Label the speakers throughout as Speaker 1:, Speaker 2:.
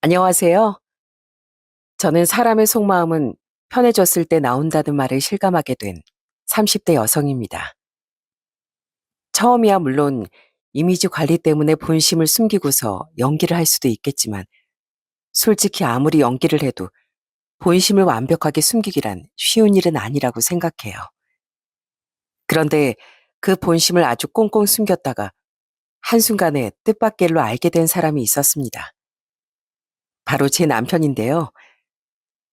Speaker 1: 안녕하세요. 저는 사람의 속마음은 편해졌을 때 나온다는 말을 실감하게 된 30대 여성입니다. 처음이야 물론 이미지 관리 때문에 본심을 숨기고서 연기를 할 수도 있겠지만 솔직히 아무리 연기를 해도 본심을 완벽하게 숨기기란 쉬운 일은 아니라고 생각해요. 그런데 그 본심을 아주 꽁꽁 숨겼다가 한순간에 뜻밖의 로 알게 된 사람이 있었습니다. 바로 제 남편인데요.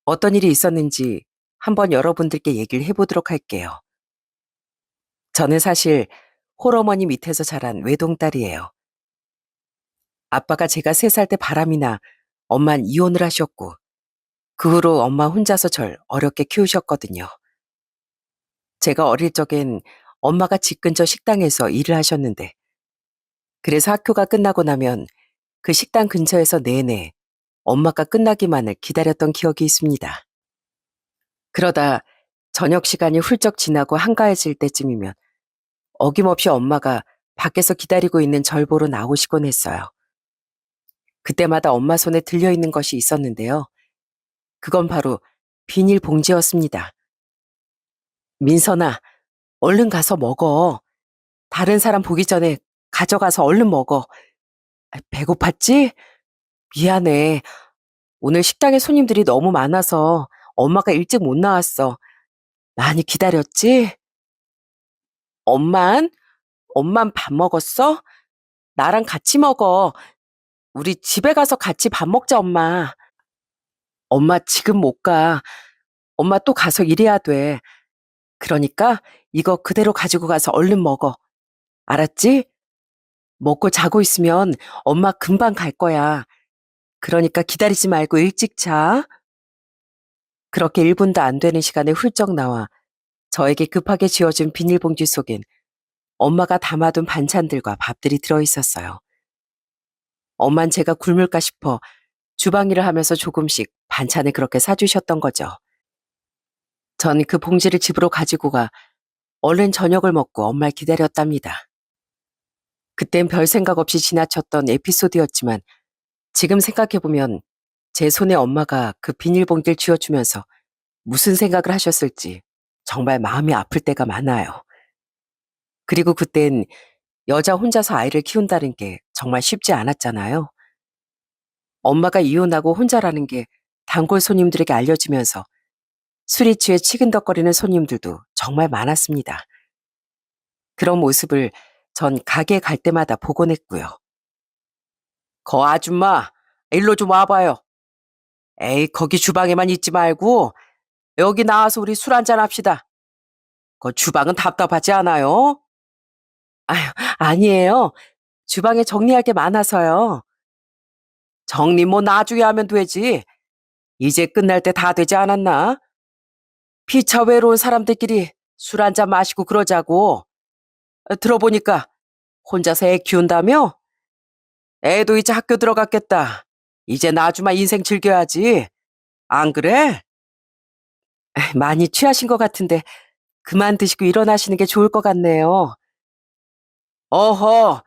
Speaker 1: 어떤 일이 있었는지 한번 여러분들께 얘기를 해보도록 할게요. 저는 사실 홀어머니 밑에서 자란 외동딸이에요. 아빠가 제가 3살 때 바람이 나 엄만 이혼을 하셨고 그 후로 엄마 혼자서 절 어렵게 키우셨거든요. 제가 어릴 적엔 엄마가 집 근처 식당에서 일을 하셨는데 그래서 학교가 끝나고 나면 그 식당 근처에서 내내 엄마가 끝나기만을 기다렸던 기억이 있습니다. 그러다 저녁 시간이 훌쩍 지나고 한가해질 때쯤이면 어김없이 엄마가 밖에서 기다리고 있는 절 보러 나오시곤 했어요. 그때마다 엄마 손에 들려있는 것이 있었는데요. 그건 바로 비닐봉지였습니다. 민선아, 얼른 가서 먹어. 다른 사람 보기 전에 가져가서 얼른 먹어. 배고팠지? 미안해. 오늘 식당에 손님들이 너무 많아서 엄마가 일찍 못 나왔어. 많이 기다렸지? 엄만? 엄만 밥 먹었어? 나랑 같이 먹어. 우리 집에 가서 같이 밥 먹자, 엄마. 엄마 지금 못 가. 엄마 또 가서 일해야 돼. 그러니까 이거 그대로 가지고 가서 얼른 먹어. 알았지? 먹고 자고 있으면 엄마 금방 갈 거야. 그러니까 기다리지 말고 일찍 자. 그렇게 1분도 안 되는 시간에 훌쩍 나와 저에게 급하게 쥐어준 비닐봉지 속엔 엄마가 담아둔 반찬들과 밥들이 들어있었어요. 엄만 제가 굶을까 싶어 주방 일을 하면서 조금씩 반찬을 그렇게 사주셨던 거죠. 전 그 봉지를 집으로 가지고 가 얼른 저녁을 먹고 엄마를 기다렸답니다. 그땐 별 생각 없이 지나쳤던 에피소드였지만 지금 생각해보면 제 손에 엄마가 그 비닐봉지를 쥐어주면서 무슨 생각을 하셨을지 정말 마음이 아플 때가 많아요. 그리고 그땐 여자 혼자서 아이를 키운다는 게 정말 쉽지 않았잖아요. 엄마가 이혼하고 혼자라는 게 단골 손님들에게 알려지면서 술이 취해 치근덕거리는 손님들도 정말 많았습니다. 그런 모습을 전 가게 갈 때마다 보곤 했고요. 거 아줌마, 일로 좀 와봐요. 에이, 거기 주방에만 있지 말고 여기 나와서 우리 술 한잔 합시다. 그 주방은 답답하지 않아요? 아유, 아니에요. 주방에 정리할 게 많아서요. 정리 뭐 나중에 하면 되지. 이제 끝날 때 다 되지 않았나? 피차 외로운 사람들끼리 술 한잔 마시고 그러자고. 들어보니까 혼자서 애 키운다며? 애도 이제 학교 들어갔겠다. 이제 나주마 인생 즐겨야지. 안 그래? 많이 취하신 것 같은데 그만 드시고 일어나시는 게 좋을 것 같네요. 어허,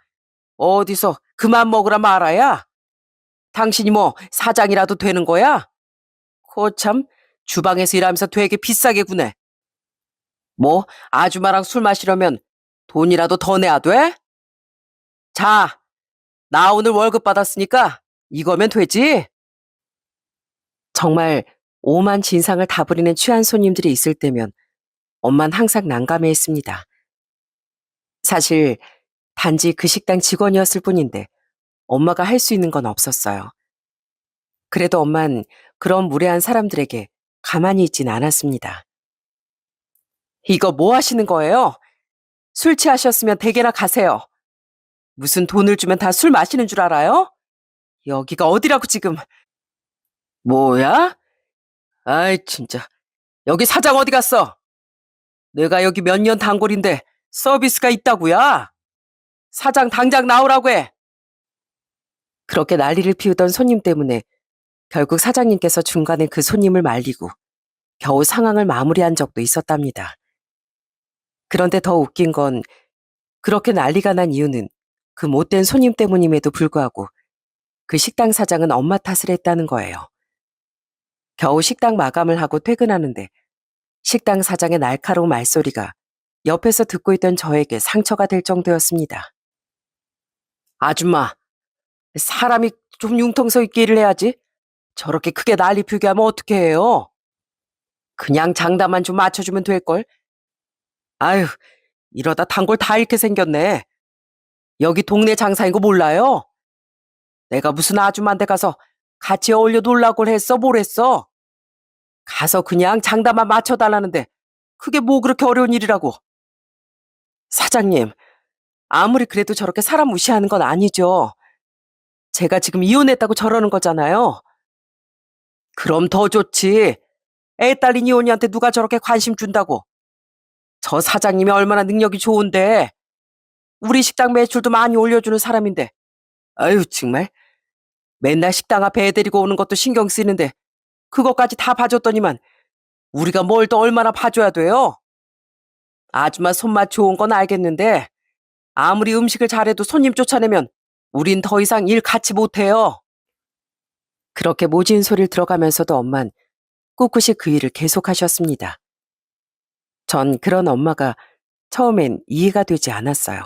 Speaker 1: 어디서 그만 먹으라 말아야? 당신이 뭐 사장이라도 되는 거야? 거참 주방에서 일하면서 되게 비싸게 구네. 뭐 아줌마랑 술 마시려면 돈이라도 더 내야 돼? 자, 나 오늘 월급 받았으니까 이거면 되지? 정말 오만 진상을 다 부리는 취한 손님들이 있을 때면 엄만 항상 난감해했습니다. 사실 단지 그 식당 직원이었을 뿐인데 엄마가 할 수 있는 건 없었어요. 그래도 엄만 그런 무례한 사람들에게 가만히 있진 않았습니다. 이거 뭐 하시는 거예요? 술 취하셨으면 댁에나 가세요. 무슨 돈을 주면 다 술 마시는 줄 알아요? 여기가 어디라고 지금. 뭐야? 아이 진짜. 여기 사장 어디 갔어? 내가 여기 몇 년 단골인데 서비스가 있다고야? 사장 당장 나오라고 해. 그렇게 난리를 피우던 손님 때문에 결국 사장님께서 중간에 그 손님을 말리고 겨우 상황을 마무리한 적도 있었답니다. 그런데 더 웃긴 건 그렇게 난리가 난 이유는 그 못된 손님 때문임에도 불구하고 그 식당 사장은 엄마 탓을 했다는 거예요. 겨우 식당 마감을 하고 퇴근하는데 식당 사장의 날카로운 말소리가 옆에서 듣고 있던 저에게 상처가 될 정도였습니다. 아줌마, 사람이 좀 융통서 있게 일을 해야지. 저렇게 크게 난리 피우게 하면 어떻게 해요? 그냥 장담만 좀 맞춰주면 될걸. 아유, 이러다 단골 다 잃게 생겼네. 여기 동네 장사인 거 몰라요? 내가 무슨 아줌마한테 가서 같이 어울려 놀라고 했어, 뭘 했어? 가서 그냥 장담만 맞춰달라는데 그게 뭐 그렇게 어려운 일이라고. 사장님, 아무리 그래도 저렇게 사람 무시하는 건 아니죠. 제가 지금 이혼했다고 저러는 거잖아요. 그럼 더 좋지. 애 딸린 이혼이한테 누가 저렇게 관심 준다고. 저 사장님이 얼마나 능력이 좋은데 우리 식당 매출도 많이 올려주는 사람인데. 아유 정말 맨날 식당 앞에 애 데리고 오는 것도 신경 쓰이는데 그것까지 다 봐줬더니만 우리가 뭘 더 얼마나 봐줘야 돼요? 아줌마 손맛 좋은 건 알겠는데 아무리 음식을 잘해도 손님 쫓아내면 우린 더 이상 일 같이 못해요. 그렇게 모진 소리를 들어가면서도 엄만 꿋꿋이 그 일을 계속하셨습니다. 전 그런 엄마가 처음엔 이해가 되지 않았어요.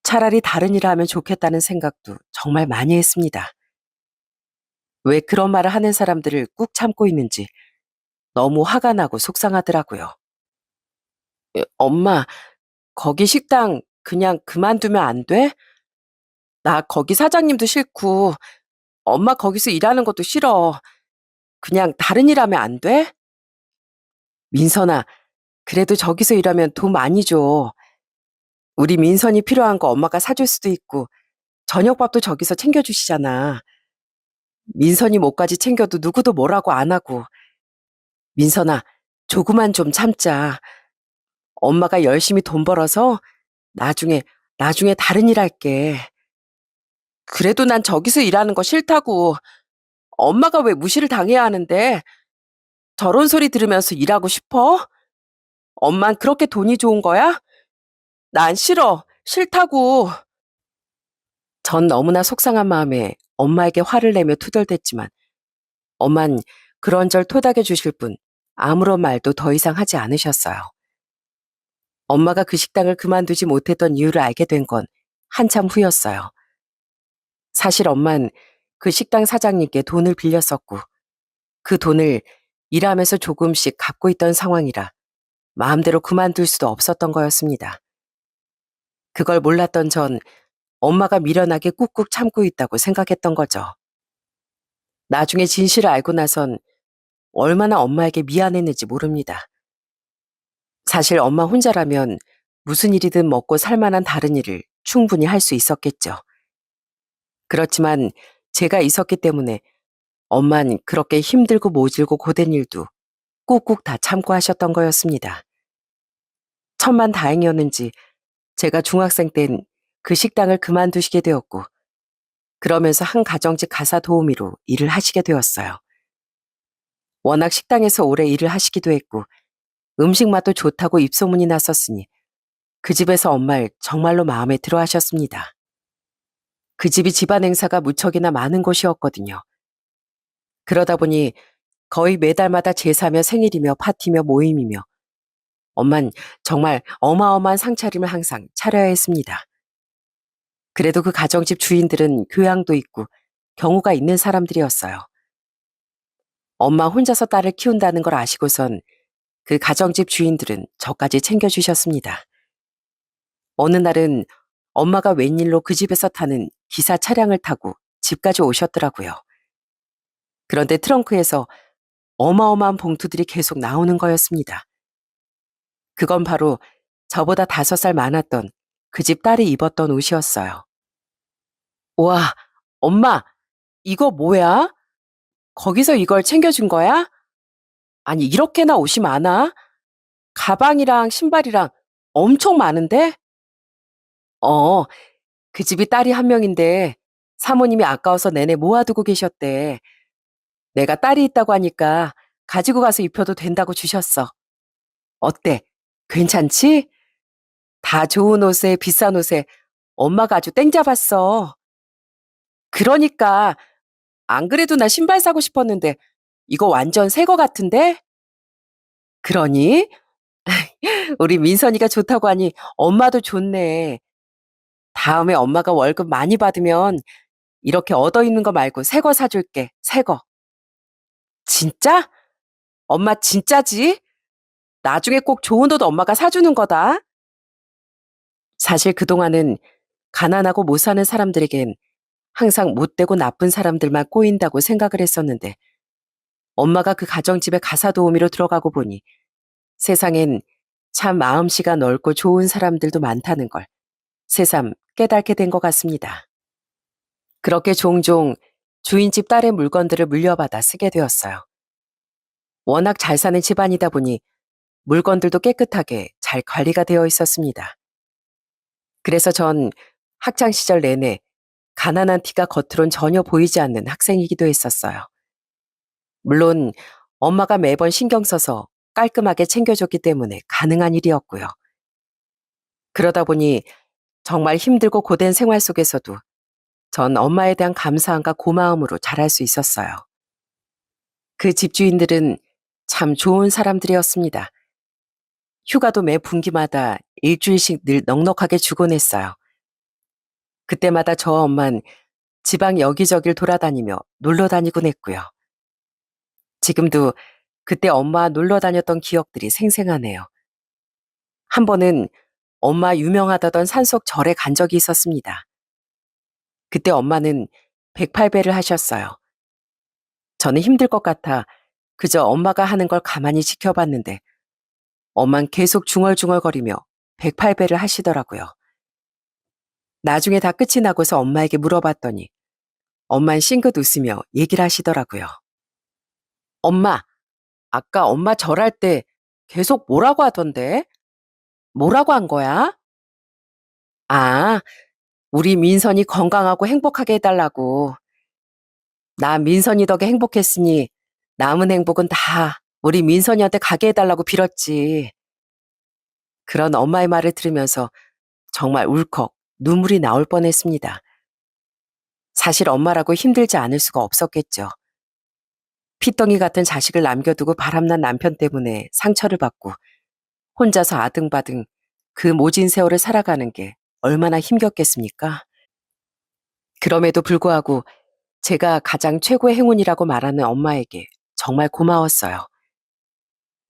Speaker 1: 차라리 다른 일을 하면 좋겠다는 생각도 정말 많이 했습니다. 왜 그런 말을 하는 사람들을 꾹 참고 있는지 너무 화가 나고 속상하더라고요. 엄마, 거기 식당 그냥 그만두면 안 돼? 나 거기 사장님도 싫고 엄마 거기서 일하는 것도 싫어. 그냥 다른 일 하면 안 돼? 민선아, 그래도 저기서 일하면 돈 많이 줘. 우리 민선이 필요한 거 엄마가 사줄 수도 있고 저녁밥도 저기서 챙겨주시잖아. 민선이 뭐까지 챙겨도 누구도 뭐라고 안 하고. 민선아, 조금만 좀 참자. 엄마가 열심히 돈 벌어서 나중에, 나중에 다른 일 할게. 그래도 난 저기서 일하는 거 싫다고. 엄마가 왜 무시를 당해야 하는데 저런 소리 들으면서 일하고 싶어? 엄만 그렇게 돈이 좋은 거야? 난 싫어. 싫다고. 전 너무나 속상한 마음에 엄마에게 화를 내며 투덜댔지만 엄만 그런절 토닥여 주실 뿐 아무런 말도 더 이상 하지 않으셨어요. 엄마가 그 식당을 그만두지 못했던 이유를 알게 된 건 한참 후였어요. 사실 엄만 그 식당 사장님께 돈을 빌렸었고 그 돈을 일하면서 조금씩 갚고 있던 상황이라 마음대로 그만둘 수도 없었던 거였습니다. 그걸 몰랐던 전 엄마가 미련하게 꾹꾹 참고 있다고 생각했던 거죠. 나중에 진실을 알고 나선 얼마나 엄마에게 미안했는지 모릅니다. 사실 엄마 혼자라면 무슨 일이든 먹고 살 만한 다른 일을 충분히 할 수 있었겠죠. 그렇지만 제가 있었기 때문에 엄만 그렇게 힘들고 모질고 고된 일도 꾹꾹 다 참고 하셨던 거였습니다. 천만 다행이었는지 제가 중학생 땐 그 식당을 그만두시게 되었고 그러면서 한 가정집 가사 도우미로 일을 하시게 되었어요. 워낙 식당에서 오래 일을 하시기도 했고 음식 맛도 좋다고 입소문이 났었으니 그 집에서 엄마를 정말로 마음에 들어 하셨습니다. 그 집이 집안 행사가 무척이나 많은 곳이었거든요. 그러다 보니 거의 매달마다 제사며 생일이며 파티며 모임이며 엄만 정말 어마어마한 상차림을 항상 차려야 했습니다. 그래도 그 가정집 주인들은 교양도 있고 경우가 있는 사람들이었어요. 엄마 혼자서 딸을 키운다는 걸 아시고선 그 가정집 주인들은 저까지 챙겨주셨습니다. 어느 날은 엄마가 웬일로 그 집에서 타는 기사 차량을 타고 집까지 오셨더라고요. 그런데 트렁크에서 어마어마한 봉투들이 계속 나오는 거였습니다. 그건 바로 저보다 5살 많았던 그 집 딸이 입었던 옷이었어요. 와, 엄마, 이거 뭐야? 거기서 이걸 챙겨준 거야? 아니, 이렇게나 옷이 많아? 가방이랑 신발이랑 엄청 많은데? 어, 그 집이 딸이 한 명인데 사모님이 아까워서 내내 모아두고 계셨대. 내가 딸이 있다고 하니까 가지고 가서 입혀도 된다고 주셨어. 어때? 괜찮지? 다 좋은 옷에 비싼 옷에 엄마가 아주 땡 잡았어. 그러니까 안 그래도 나 신발 사고 싶었는데 이거 완전 새 거 같은데? 그러니? 우리 민선이가 좋다고 하니 엄마도 좋네. 다음에 엄마가 월급 많이 받으면 이렇게 얻어 있는 거 말고 새 거 사줄게. 새 거. 진짜? 엄마 진짜지? 나중에 꼭 좋은 옷 엄마가 사주는 거다. 사실 그동안은 가난하고 못 사는 사람들에겐 항상 못되고 나쁜 사람들만 꼬인다고 생각을 했었는데 엄마가 그 가정집에 가사 도우미로 들어가고 보니 세상엔 참 마음씨가 넓고 좋은 사람들도 많다는 걸 새삼 깨닫게 된 것 같습니다. 그렇게 종종 주인집 딸의 물건들을 물려받아 쓰게 되었어요. 워낙 잘 사는 집안이다 보니 물건들도 깨끗하게 잘 관리가 되어 있었습니다. 그래서 전 학창 시절 내내 가난한 티가 겉으론 전혀 보이지 않는 학생이기도 했었어요. 물론 엄마가 매번 신경 써서 깔끔하게 챙겨줬기 때문에 가능한 일이었고요. 그러다 보니 정말 힘들고 고된 생활 속에서도 전 엄마에 대한 감사함과 고마움으로 자랄 수 있었어요. 그 집주인들은 참 좋은 사람들이었습니다. 휴가도 매 분기마다 일주일씩 늘 넉넉하게 주곤 했어요. 그때마다 저 엄만 지방 여기저길 돌아다니며 놀러 다니곤 했고요. 지금도 그때 엄마 놀러 다녔던 기억들이 생생하네요. 한 번은 엄마 유명하다던 산속 절에 간 적이 있었습니다. 그때 엄마는 108배를 하셨어요. 저는 힘들 것 같아 그저 엄마가 하는 걸 가만히 지켜봤는데 엄만 계속 중얼중얼거리며 108배를 하시더라고요. 나중에 다 끝이 나고서 엄마에게 물어봤더니 엄만 싱긋 웃으며 얘기를 하시더라고요. 엄마, 아까 엄마 절할 때 계속 뭐라고 하던데? 뭐라고 한 거야? 아, 우리 민선이 건강하고 행복하게 해달라고. 나 민선이 덕에 행복했으니 남은 행복은 다 우리 민선이한테 가게 해달라고 빌었지. 그런 엄마의 말을 들으면서 정말 울컥 눈물이 나올 뻔했습니다. 사실 엄마라고 힘들지 않을 수가 없었겠죠. 피덩이 같은 자식을 남겨두고 바람난 남편 때문에 상처를 받고 혼자서 아등바등 그 모진 세월을 살아가는 게 얼마나 힘겹겠습니까? 그럼에도 불구하고 제가 가장 최고의 행운이라고 말하는 엄마에게 정말 고마웠어요.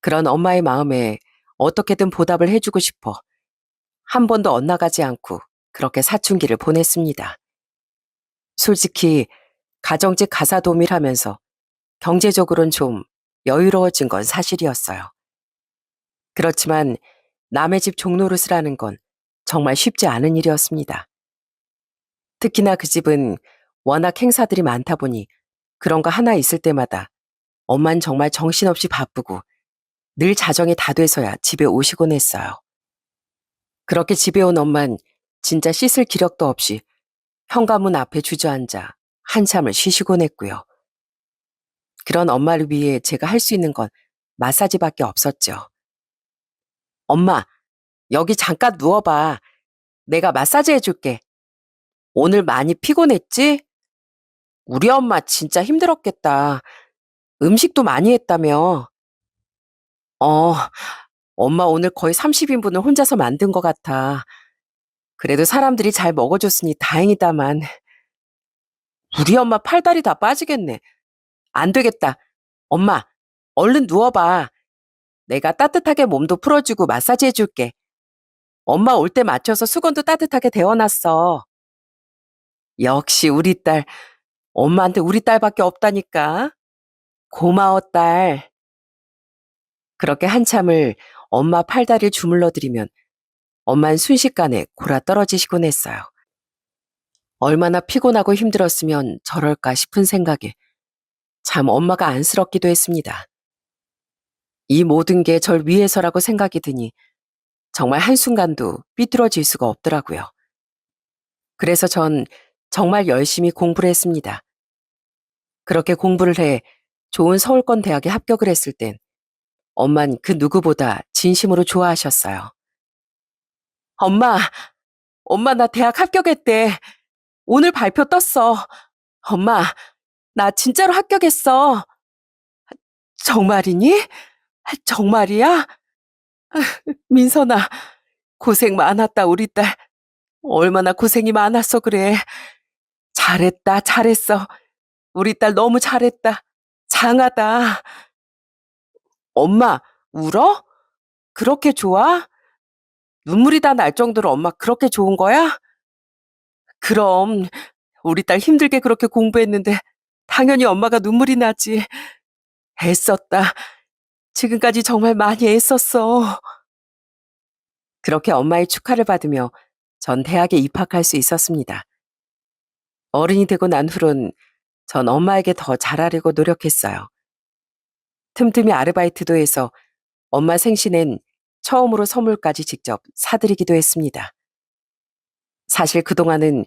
Speaker 1: 그런 엄마의 마음에 어떻게든 보답을 해주고 싶어 한 번도 엇나가지 않고 그렇게 사춘기를 보냈습니다. 솔직히 가정집 가사 도우미를 하면서 경제적으로는 좀 여유로워진 건 사실이었어요. 그렇지만 남의 집 종노릇을 하는 건 정말 쉽지 않은 일이었습니다. 특히나 그 집은 워낙 행사들이 많다 보니 그런 거 하나 있을 때마다 엄만 정말 정신없이 바쁘고 늘 자정이 다 돼서야 집에 오시곤 했어요. 그렇게 집에 온 엄만 진짜 씻을 기력도 없이 현관문 앞에 주저앉아 한참을 쉬시곤 했고요. 그런 엄마를 위해 제가 할 수 있는 건 마사지밖에 없었죠. 엄마, 여기 잠깐 누워봐. 내가 마사지 해줄게. 오늘 많이 피곤했지? 우리 엄마 진짜 힘들었겠다. 음식도 많이 했다며. 어, 엄마 오늘 거의 30인분을 혼자서 만든 것 같아. 그래도 사람들이 잘 먹어줬으니 다행이다만. 우리 엄마 팔다리 다 빠지겠네. 안 되겠다. 엄마, 얼른 누워봐. 내가 따뜻하게 몸도 풀어주고 마사지 해줄게. 엄마 올 때 맞춰서 수건도 따뜻하게 데워놨어. 역시 우리 딸, 엄마한테 우리 딸밖에 없다니까. 고마워, 딸. 그렇게 한참을 엄마 팔다리를 주물러드리면 엄만 순식간에 골아 떨어지시곤 했어요. 얼마나 피곤하고 힘들었으면 저럴까 싶은 생각에 참 엄마가 안쓰럽기도 했습니다. 이 모든 게 절 위해서라고 생각이 드니 정말 한순간도 삐뚤어질 수가 없더라고요. 그래서 전 정말 열심히 공부를 했습니다. 그렇게 공부를 해 좋은 서울권 대학에 합격을 했을 땐 엄만 그 누구보다 진심으로 좋아하셨어요. 엄마, 엄마 나 대학 합격했대. 오늘 발표 떴어. 엄마, 나 진짜로 합격했어. 정말이니? 정말이야? 민선아, 고생 많았다, 우리 딸. 얼마나 고생이 많았어, 그래. 잘했다, 잘했어. 우리 딸 너무 잘했다. 장하다. 엄마, 울어? 그렇게 좋아? 눈물이 다 날 정도로 엄마 그렇게 좋은 거야? 그럼, 우리 딸 힘들게 그렇게 공부했는데, 당연히 엄마가 눈물이 나지. 애썼다. 지금까지 정말 많이 애썼어. 그렇게 엄마의 축하를 받으며 전 대학에 입학할 수 있었습니다. 어른이 되고 난 후론 전 엄마에게 더 잘하려고 노력했어요. 틈틈이 아르바이트도 해서 엄마 생신엔 처음으로 선물까지 직접 사드리기도 했습니다. 사실 그동안은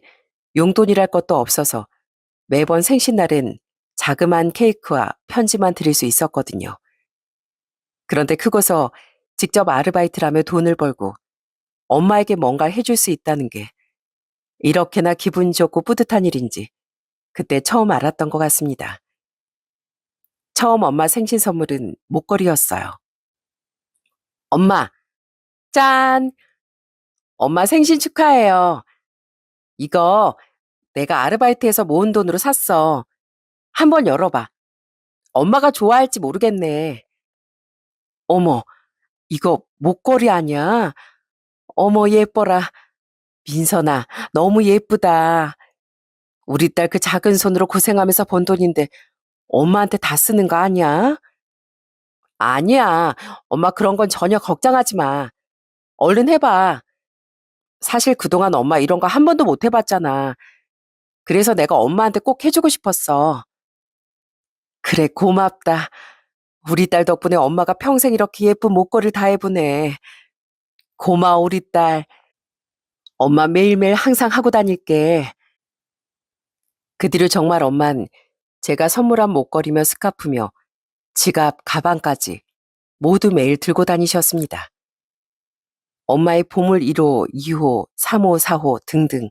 Speaker 1: 용돈이랄 것도 없어서 매번 생신날엔 자그마한 케이크와 편지만 드릴 수 있었거든요. 그런데 크고서 직접 아르바이트를 하며 돈을 벌고 엄마에게 뭔가 해줄 수 있다는 게 이렇게나 기분 좋고 뿌듯한 일인지 그때 처음 알았던 것 같습니다. 처음 엄마 생신 선물은 목걸이였어요. 엄마, 짠! 엄마 생신 축하해요. 이거 내가 아르바이트해서 모은 돈으로 샀어. 한번 열어봐. 엄마가 좋아할지 모르겠네. 어머, 이거 목걸이 아니야? 어머, 예뻐라. 민선아, 너무 예쁘다. 우리 딸 그 작은 손으로 고생하면서 번 돈인데 엄마한테 다 쓰는 거 아니야? 아니야. 엄마 그런 건 전혀 걱정하지 마. 얼른 해봐. 사실 그동안 엄마 이런 거 한 번도 못 해봤잖아. 그래서 내가 엄마한테 꼭 해주고 싶었어. 그래, 고맙다. 우리 딸 덕분에 엄마가 평생 이렇게 예쁜 목걸이를 다 해보네. 고마워, 우리 딸. 엄마 매일매일 항상 하고 다닐게. 그 뒤로 정말 엄만 제가 선물한 목걸이며 스카프며 지갑, 가방까지 모두 매일 들고 다니셨습니다. 엄마의 보물 1호, 2호, 3호, 4호 등등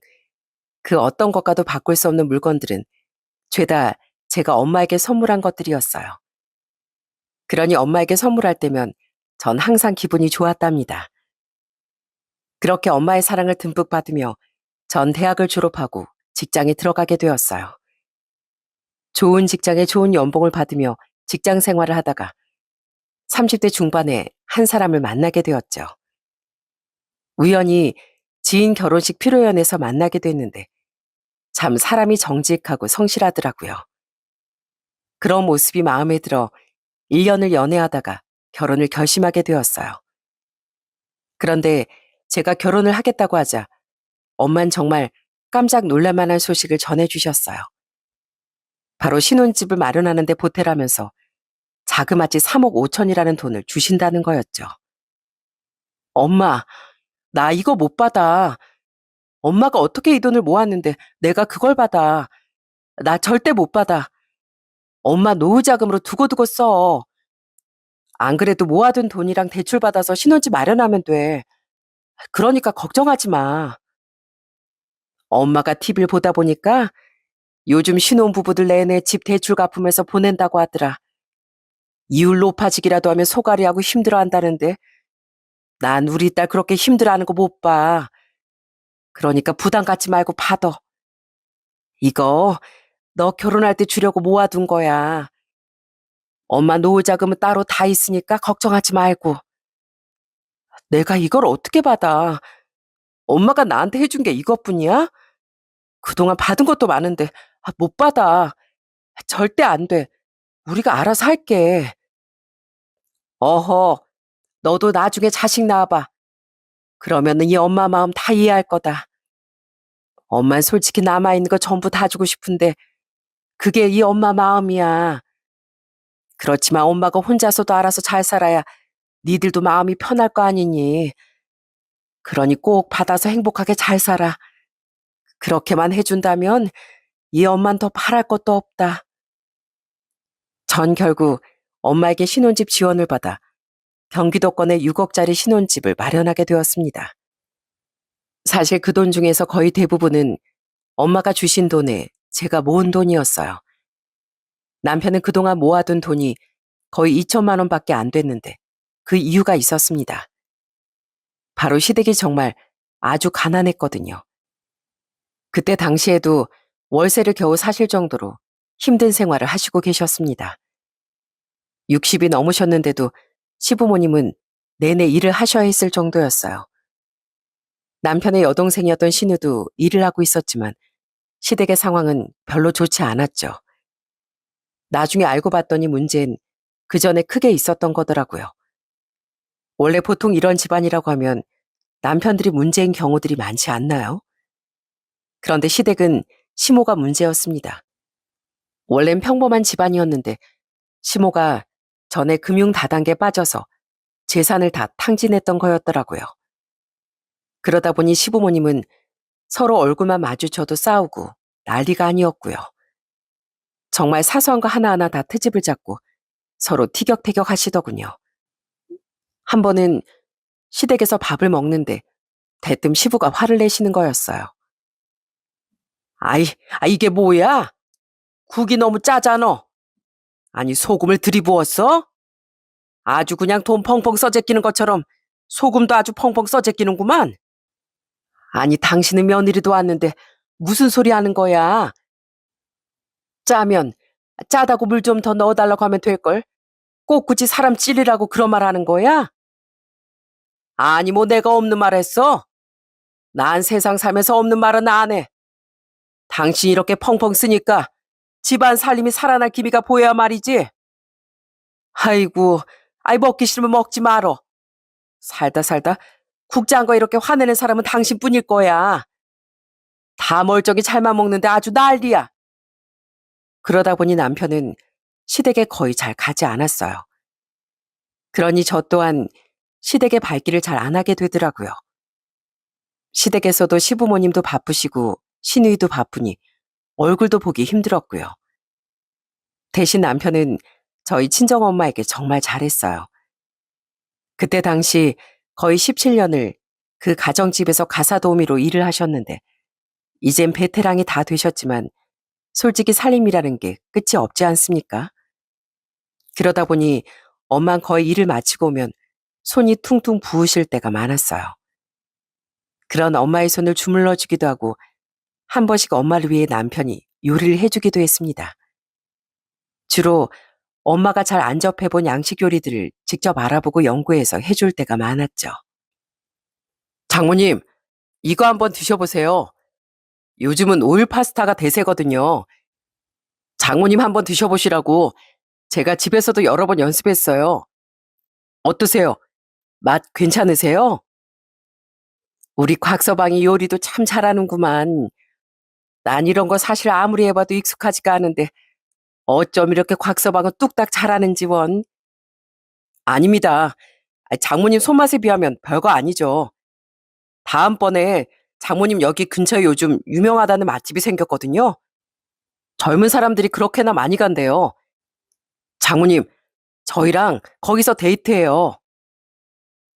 Speaker 1: 그 어떤 것과도 바꿀 수 없는 물건들은 죄다 제가 엄마에게 선물한 것들이었어요. 그러니 엄마에게 선물할 때면 전 항상 기분이 좋았답니다. 그렇게 엄마의 사랑을 듬뿍 받으며 전 대학을 졸업하고 직장에 들어가게 되었어요. 좋은 직장에 좋은 연봉을 받으며 직장 생활을 하다가 30대 중반에 한 사람을 만나게 되었죠. 우연히 지인 결혼식 피로연에서 만나게 됐는데 참 사람이 정직하고 성실하더라고요. 그런 모습이 마음에 들어 1년을 연애하다가 결혼을 결심하게 되었어요. 그런데 제가 결혼을 하겠다고 하자 엄만 정말 깜짝 놀랄 만한 소식을 전해주셨어요. 바로 신혼집을 마련하는 데 보태라면서 자그마치 3억 5천이라는 돈을 주신다는 거였죠. 엄마, 나 이거 못 받아. 엄마가 어떻게 이 돈을 모았는데 내가 그걸 받아. 나 절대 못 받아. 엄마 노후 자금으로 두고두고 써. 안 그래도 모아둔 돈이랑 대출 받아서 신혼집 마련하면 돼. 그러니까 걱정하지 마. 엄마가 TV를 보다 보니까 요즘 신혼부부들 내내 집 대출 갚으면서 보낸다고 하더라. 이율 높아지기라도 하면 소갈이하고 힘들어한다는데 난 우리 딸 그렇게 힘들어하는 거 못 봐. 그러니까 부담 갖지 말고 받아. 이거 너 결혼할 때 주려고 모아둔 거야. 엄마 노후 자금은 따로 다 있으니까 걱정하지 말고. 내가 이걸 어떻게 받아? 엄마가 나한테 해준 게 이것뿐이야? 그동안 받은 것도 많은데 못 받아. 절대 안 돼. 우리가 알아서 할게. 어허, 너도 나중에 자식 낳아봐. 그러면은 이 엄마 마음 다 이해할 거다. 엄만 솔직히 남아있는 거 전부 다 주고 싶은데 그게 이 엄마 마음이야. 그렇지만 엄마가 혼자서도 알아서 잘 살아야 니들도 마음이 편할 거 아니니. 그러니 꼭 받아서 행복하게 잘 살아. 그렇게만 해준다면 이 엄만 더 바랄 것도 없다. 전 결국 엄마에게 신혼집 지원을 받아 경기도권의 6억짜리 신혼집을 마련하게 되었습니다. 사실 그 돈 중에서 거의 대부분은 엄마가 주신 돈에 제가 모은 돈이었어요. 남편은 그동안 모아둔 돈이 거의 2천만 원밖에 안 됐는데 그 이유가 있었습니다. 바로 시댁이 정말 아주 가난했거든요. 그때 당시에도 월세를 겨우 사실 정도로 힘든 생활을 하시고 계셨습니다. 60이 넘으셨는데도 시부모님은 내내 일을 하셔야 했을 정도였어요. 남편의 여동생이었던 신우도 일을 하고 있었지만 시댁의 상황은 별로 좋지 않았죠. 나중에 알고 봤더니 문제는 그 전에 크게 있었던 거더라고요. 원래 보통 이런 집안이라고 하면 남편들이 문제인 경우들이 많지 않나요? 그런데 시댁은 시모가 문제였습니다. 원래는 평범한 집안이었는데 시모가 전에 금융 다단계에 빠져서 재산을 다 탕진했던 거였더라고요. 그러다 보니 시부모님은 서로 얼굴만 마주쳐도 싸우고 난리가 아니었고요. 정말 사소한 거 하나하나 다 트집을 잡고 서로 티격태격 하시더군요. 한 번은 시댁에서 밥을 먹는데 대뜸 시부가 화를 내시는 거였어요. 이게 뭐야? 국이 너무 짜잖아. 아니, 소금을 들이부었어? 아주 그냥 돈 펑펑 써제끼는 것처럼 소금도 아주 펑펑 써제끼는구만. 아니, 당신은 며느리도 왔는데 무슨 소리 하는 거야? 짜면 짜다고 물 좀 더 넣어달라고 하면 될걸. 꼭 굳이 사람 찔리라고 그런 말 하는 거야? 아니, 뭐 내가 없는 말 했어? 난 세상 살면서 없는 말은 안 해. 당신이 이렇게 펑펑 쓰니까 집안 살림이 살아날 기미가 보여야 말이지. 아이고, 먹기 싫으면 먹지 말어. 살다 살다 국자한 거 이렇게 화내는 사람은 당신뿐일 거야. 다 멀쩡히 잘만 먹는데 아주 난리야. 그러다 보니 남편은 시댁에 거의 잘 가지 않았어요. 그러니 저 또한 시댁의 발길을 잘 안 하게 되더라고요. 시댁에서도 시부모님도 바쁘시고 시누이도 바쁘니 얼굴도 보기 힘들었고요. 대신 남편은 저희 친정엄마에게 정말 잘했어요. 그때 당시 거의 17년을 그 가정집에서 가사도우미로 일을 하셨는데 이젠 베테랑이 다 되셨지만 솔직히 살림이라는 게 끝이 없지 않습니까? 그러다 보니 엄만 거의 일을 마치고 오면 손이 퉁퉁 부으실 때가 많았어요. 그런 엄마의 손을 주물러 주기도 하고 한 번씩 엄마를 위해 남편이 요리를 해주기도 했습니다. 주로 엄마가 잘 안 접해본 양식 요리들을 직접 알아보고 연구해서 해줄 때가 많았죠. 장모님, 이거 한번 드셔보세요. 요즘은 오일 파스타가 대세거든요. 장모님 한번 드셔보시라고 제가 집에서도 여러 번 연습했어요. 어떠세요? 맛 괜찮으세요? 우리 곽서방이 요리도 참 잘하는구만. 난 이런 거 사실 아무리 해봐도 익숙하지가 않은데 어쩜 이렇게 곽서방은 뚝딱 잘하는지 원. 아닙니다. 장모님 손맛에 비하면 별거 아니죠. 다음번에 장모님 여기 근처에 요즘 유명하다는 맛집이 생겼거든요. 젊은 사람들이 그렇게나 많이 간대요. 장모님, 저희랑 거기서 데이트해요.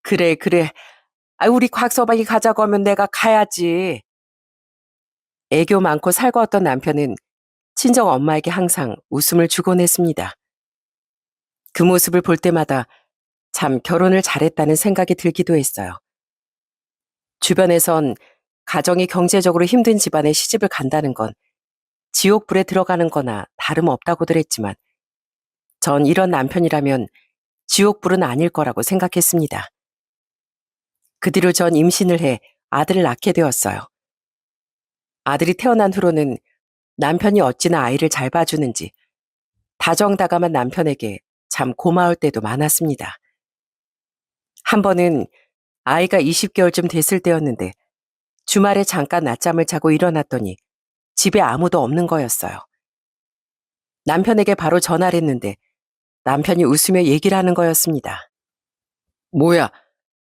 Speaker 1: 그래, 그래. 우리 곽서방이 가자고 하면 내가 가야지. 애교 많고 살가웠던 남편은 친정 엄마에게 항상 웃음을 주곤 했습니다. 그 모습을 볼 때마다 참 결혼을 잘했다는 생각이 들기도 했어요. 주변에선 가정이 경제적으로 힘든 집안에 시집을 간다는 건 지옥불에 들어가는 거나 다름없다고들 했지만 전 이런 남편이라면 지옥불은 아닐 거라고 생각했습니다. 그 뒤로 전 임신을 해 아들을 낳게 되었어요. 아들이 태어난 후로는 남편이 어찌나 아이를 잘 봐주는지 다정다감한 남편에게 참 고마울 때도 많았습니다. 한 번은 아이가 20개월쯤 됐을 때였는데 주말에 잠깐 낮잠을 자고 일어났더니 집에 아무도 없는 거였어요. 남편에게 바로 전화를 했는데 남편이 웃으며 얘기를 하는 거였습니다. 뭐야,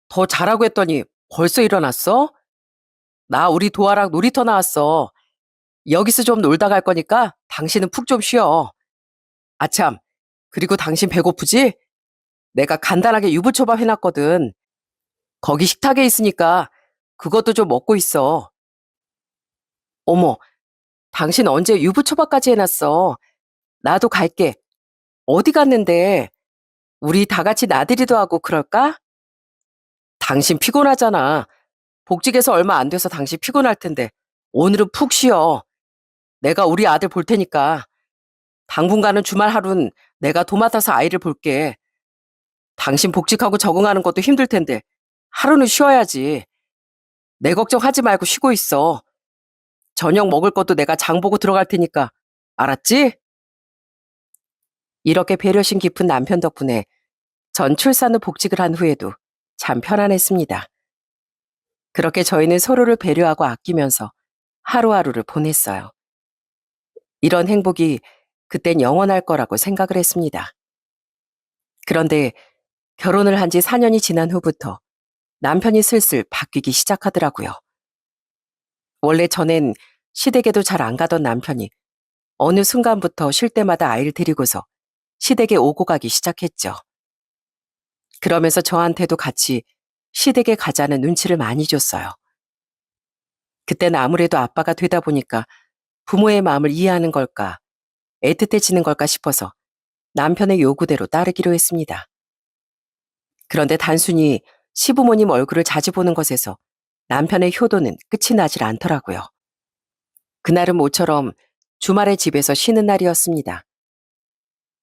Speaker 1: 더 자라고 했더니 벌써 일어났어? 나 우리 도아랑 놀이터 나왔어. 여기서 좀 놀다 갈 거니까 당신은 푹 좀 쉬어. 아참, 그리고 당신 배고프지? 내가 간단하게 유부초밥 해놨거든. 거기 식탁에 있으니까 그것도 좀 먹고 있어. 어머, 당신 언제 유부초밥까지 해놨어? 나도 갈게. 어디 갔는데? 우리 다 같이 나들이도 하고 그럴까? 당신 피곤하잖아. 복직해서 얼마 안 돼서 당신 피곤할 텐데. 오늘은 푹 쉬어. 내가 우리 아들 볼 테니까. 당분간은 주말 하루는 내가 도맡아서 아이를 볼게. 당신 복직하고 적응하는 것도 힘들 텐데 하루는 쉬어야지. 내 걱정하지 말고 쉬고 있어. 저녁 먹을 것도 내가 장 보고 들어갈 테니까. 알았지? 이렇게 배려심 깊은 남편 덕분에 전 출산 후 복직을 한 후에도 참 편안했습니다. 그렇게 저희는 서로를 배려하고 아끼면서 하루하루를 보냈어요. 이런 행복이 그땐 영원할 거라고 생각을 했습니다. 그런데 결혼을 한 지 4년이 지난 후부터 남편이 슬슬 바뀌기 시작하더라고요. 원래 전엔 시댁에도 잘 안 가던 남편이 어느 순간부터 쉴 때마다 아이를 데리고서 시댁에 오고 가기 시작했죠. 그러면서 저한테도 같이 시댁에 가자는 눈치를 많이 줬어요. 그때는 아무래도 아빠가 되다 보니까 부모의 마음을 이해하는 걸까, 애틋해지는 걸까 싶어서 남편의 요구대로 따르기로 했습니다. 그런데 단순히 시부모님 얼굴을 자주 보는 것에서 남편의 효도는 끝이 나질 않더라고요. 그날은 모처럼 주말에 집에서 쉬는 날이었습니다.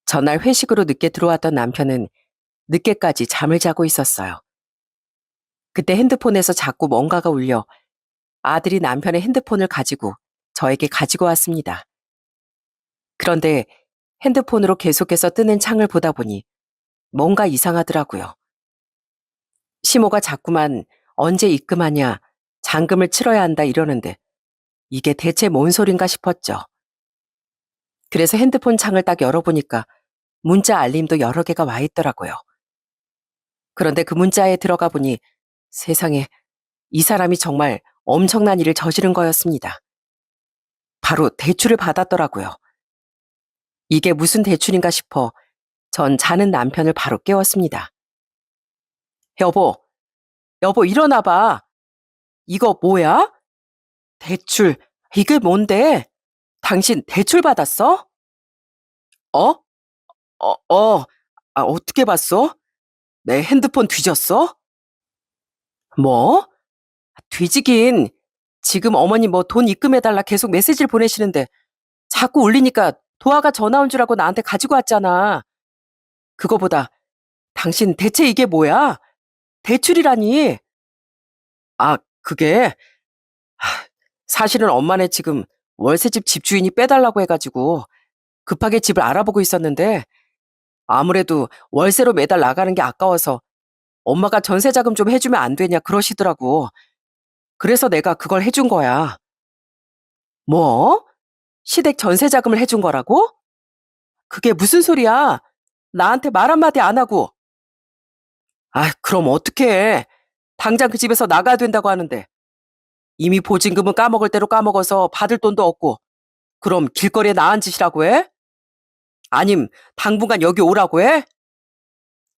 Speaker 1: 전날 회식으로 늦게 들어왔던 남편은 늦게까지 잠을 자고 있었어요. 그때 핸드폰에서 자꾸 뭔가가 울려 아들이 남편의 핸드폰을 가지고 저에게 가지고 왔습니다. 그런데 핸드폰으로 계속해서 뜨는 창을 보다 보니 뭔가 이상하더라고요. 시모가 자꾸만 언제 입금하냐, 잔금을 치러야 한다 이러는데 이게 대체 뭔 소린가 싶었죠. 그래서 핸드폰 창을 딱 열어보니까 문자 알림도 여러 개가 와 있더라고요. 그런데 그 문자에 들어가 보니 세상에 이 사람이 정말 엄청난 일을 저지른 거였습니다. 바로 대출을 받았더라고요. 이게 무슨 대출인가 싶어 전 자는 남편을 바로 깨웠습니다. 여보, 여보 일어나 봐. 이거 뭐야? 대출, 이게 뭔데? 당신 대출 받았어? 어? 어떻게 봤어? 내 핸드폰 뒤졌어? 뭐? 뒤지긴. 지금 어머니 뭐 돈 입금해달라 계속 메시지를 보내시는데 자꾸 울리니까 도화가 전화 온 줄 알고 나한테 가지고 왔잖아. 그거보다 당신 대체 이게 뭐야? 대출이라니. 그게 사실은 엄마네 지금 월세집 집주인이 빼달라고 해가지고 급하게 집을 알아보고 있었는데 아무래도 월세로 매달 나가는 게 아까워서 엄마가 전세자금 좀 해주면 안 되냐 그러시더라고. 그래서 내가 그걸 해준 거야. 뭐? 시댁 전세자금을 해준 거라고? 그게 무슨 소리야? 나한테 말 한마디 안 하고. 그럼 어떡해. 당장 그 집에서 나가야 된다고 하는데. 이미 보증금은 까먹을 대로 까먹어서 받을 돈도 없고. 그럼 길거리에 나앉 짓이라고 해? 아님 당분간 여기 오라고 해?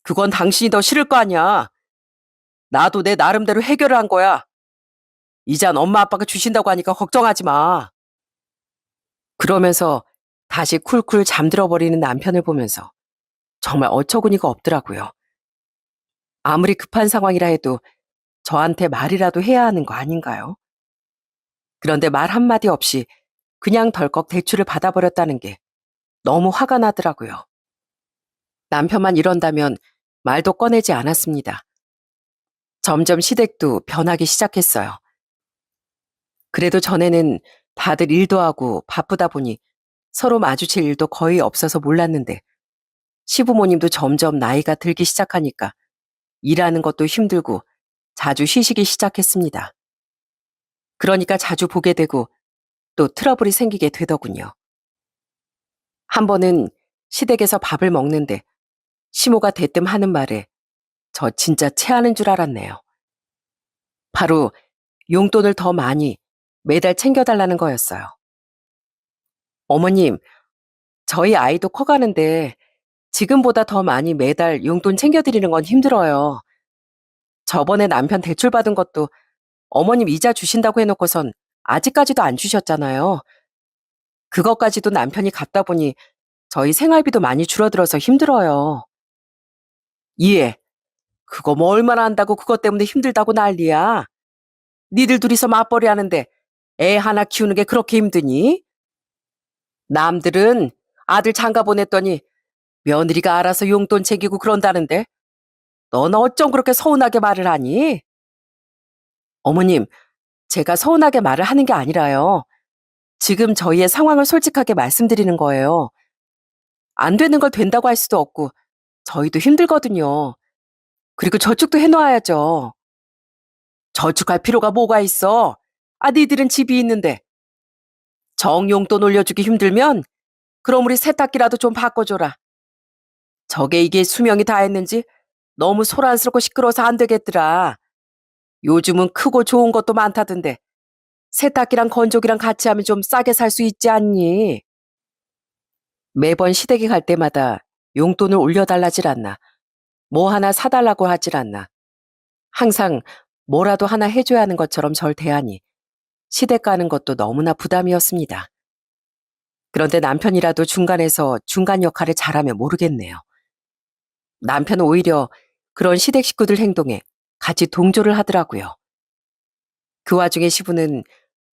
Speaker 1: 그건 당신이 더 싫을 거 아니야. 나도 내 나름대로 해결을 한 거야. 이젠 엄마 아빠가 주신다고 하니까 걱정하지 마. 그러면서 다시 쿨쿨 잠들어 버리는 남편을 보면서 정말 어처구니가 없더라고요. 아무리 급한 상황이라 해도 저한테 말이라도 해야 하는 거 아닌가요? 그런데 말 한마디 없이 그냥 덜컥 대출을 받아버렸다는 게 너무 화가 나더라고요. 남편만 이런다면 말도 꺼내지 않았습니다. 점점 시댁도 변하기 시작했어요. 그래도 전에는 다들 일도 하고 바쁘다 보니 서로 마주칠 일도 거의 없어서 몰랐는데 시부모님도 점점 나이가 들기 시작하니까 일하는 것도 힘들고 자주 쉬시기 시작했습니다. 그러니까 자주 보게 되고 또 트러블이 생기게 되더군요. 한 번은 시댁에서 밥을 먹는데 시모가 대뜸 하는 말에 저 진짜 체하는 줄 알았네요. 바로 용돈을 더 많이 매달 챙겨달라는 거였어요. 어머님, 저희 아이도 커가는데 지금보다 더 많이 매달 용돈 챙겨드리는 건 힘들어요. 저번에 남편 대출 받은 것도 어머님 이자 주신다고 해놓고선 아직까지도 안 주셨잖아요. 그것까지도 남편이 갖다 보니 저희 생활비도 많이 줄어들어서 힘들어요. 이해. 그거 뭐 얼마나 한다고 그것 때문에 힘들다고 난리야. 니들 둘이서 맞벌이 하는데 애 하나 키우는 게 그렇게 힘드니? 남들은 아들 장가 보냈더니 며느리가 알아서 용돈 챙기고 그런다는데 넌 어쩜 그렇게 서운하게 말을 하니? 어머님, 제가 서운하게 말을 하는 게 아니라요. 지금 저희의 상황을 솔직하게 말씀드리는 거예요. 안 되는 걸 된다고 할 수도 없고 저희도 힘들거든요. 그리고 저축도 해놓아야죠. 저축할 필요가 뭐가 있어? 아, 니들은 집이 있는데. 정용돈 올려주기 힘들면 그럼 우리 세탁기라도 좀 바꿔줘라. 저게 이게 수명이 다 했는지 너무 소란스럽고 시끄러워서 안 되겠더라. 요즘은 크고 좋은 것도 많다던데 세탁기랑 건조기랑 같이 하면 좀 싸게 살 수 있지 않니? 매번 시댁에 갈 때마다 용돈을 올려달라질 않나. 뭐 하나 사달라고 하질 않나. 항상 뭐라도 하나 해줘야 하는 것처럼 절 대하니 시댁 가는 것도 너무나 부담이었습니다. 그런데 남편이라도 중간에서 중간 역할을 잘하면 모르겠네요. 남편은 오히려 그런 시댁 식구들 행동에 같이 동조를 하더라고요. 그 와중에 시부는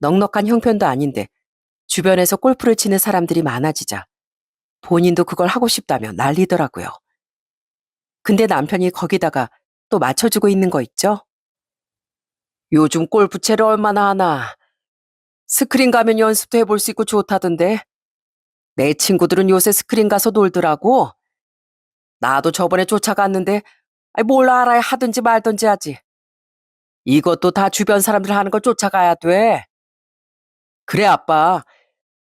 Speaker 1: 넉넉한 형편도 아닌데 주변에서 골프를 치는 사람들이 많아지자 본인도 그걸 하고 싶다며 난리더라고요. 근데 남편이 거기다가 또 맞춰주고 있는 거 있죠? 요즘 골프채를 얼마나 하나. 스크린 가면 연습도 해볼 수 있고 좋다던데. 내 친구들은 요새 스크린 가서 놀더라고. 나도 저번에 쫓아갔는데 뭘 알아야 하든지 말든지 하지. 이것도 다 주변 사람들 하는 걸 쫓아가야 돼. 그래 아빠.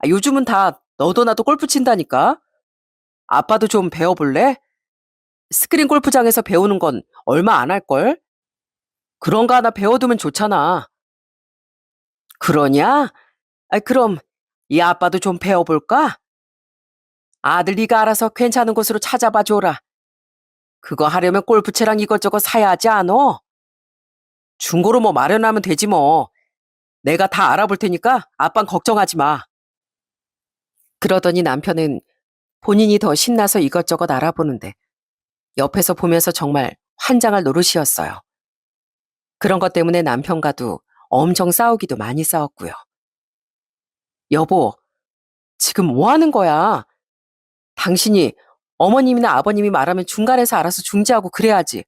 Speaker 1: 요즘은 다 너도 나도 골프 친다니까. 아빠도 좀 배워볼래? 스크린 골프장에서 배우는 건 얼마 안 할걸? 그런 거 하나 배워두면 좋잖아. 그러냐? 그럼 이 아빠도 좀 배워볼까? 아들 네가 알아서 괜찮은 곳으로 찾아봐 줘라. 그거 하려면 골프채랑 이것저것 사야 하지 않어? 중고로 뭐 마련하면 되지 뭐. 내가 다 알아볼 테니까 아빤 걱정하지 마. 그러더니 남편은 본인이 더 신나서 이것저것 알아보는데 옆에서 보면서 정말 환장할 노릇이었어요. 그런 것 때문에 남편과도 엄청 싸우기도 많이 싸웠고요. 여보, 지금 뭐 하는 거야? 당신이 어머님이나 아버님이 말하면 중간에서 알아서 중재하고 그래야지.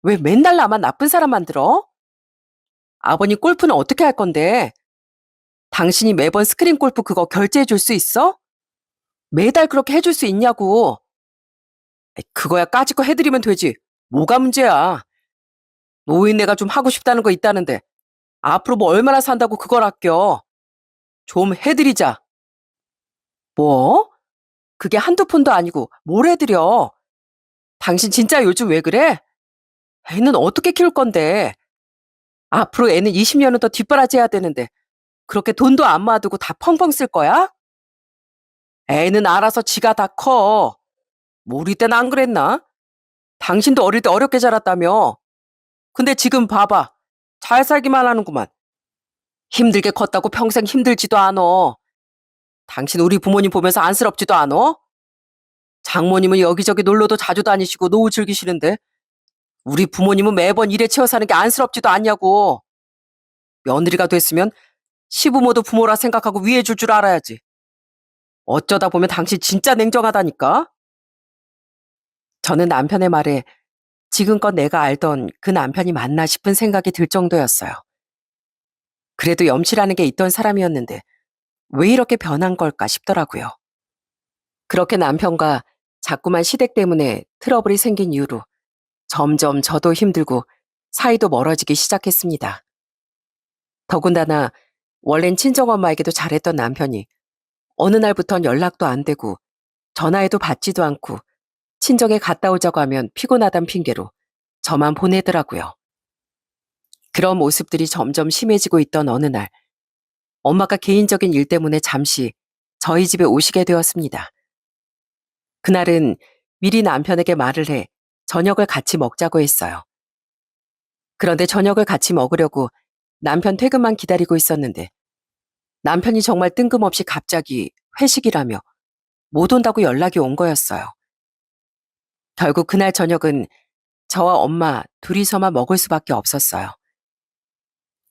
Speaker 1: 왜 맨날 나만 나쁜 사람 만들어? 아버님 골프는 어떻게 할 건데? 당신이 매번 스크린 골프 그거 결제해 줄 수 있어? 매달 그렇게 해줄 수 있냐고. 그거야 까짓 거 해드리면 되지. 뭐가 문제야. 노인네가 좀 하고 싶다는 거 있다는데 앞으로 뭐 얼마나 산다고 그걸 아껴. 좀 해드리자. 뭐? 그게 한두 푼도 아니고 뭘 해드려. 당신 진짜 요즘 왜 그래? 애는 어떻게 키울 건데. 앞으로 애는 20년은 더 뒷바라지해야 되는데 그렇게 돈도 안 모아두고 다 펑펑 쓸 거야? 애는 알아서 지가 다 커. 뭐 우리 때는 안 그랬나? 당신도 어릴 때 어렵게 자랐다며. 근데 지금 봐봐. 잘 살기만 하는구만. 힘들게 컸다고 평생 힘들지도 않어. 당신 우리 부모님 보면서 안쓰럽지도 않어? 장모님은 여기저기 놀러도 자주 다니시고 노후 즐기시는데 우리 부모님은 매번 일에 치여 사는 게 안쓰럽지도 않냐고. 며느리가 됐으면 시부모도 부모라 생각하고 위해 줄 알아야지. 어쩌다 보면 당신 진짜 냉정하다니까? 저는 남편의 말에 지금껏 내가 알던 그 남편이 맞나 싶은 생각이 들 정도였어요. 그래도 염치라는 게 있던 사람이었는데 왜 이렇게 변한 걸까 싶더라고요. 그렇게 남편과 자꾸만 시댁 때문에 트러블이 생긴 이후로 점점 저도 힘들고 사이도 멀어지기 시작했습니다. 더군다나 원래는 친정엄마에게도 잘했던 남편이 어느 날부턴 연락도 안 되고 전화해도 받지도 않고 친정에 갔다 오자고 하면 피곤하단 핑계로 저만 보내더라고요. 그런 모습들이 점점 심해지고 있던 어느 날 엄마가 개인적인 일 때문에 잠시 저희 집에 오시게 되었습니다. 그날은 미리 남편에게 말을 해 저녁을 같이 먹자고 했어요. 그런데 저녁을 같이 먹으려고 남편 퇴근만 기다리고 있었는데 남편이 정말 뜬금없이 갑자기 회식이라며 못 온다고 연락이 온 거였어요. 결국 그날 저녁은 저와 엄마 둘이서만 먹을 수밖에 없었어요.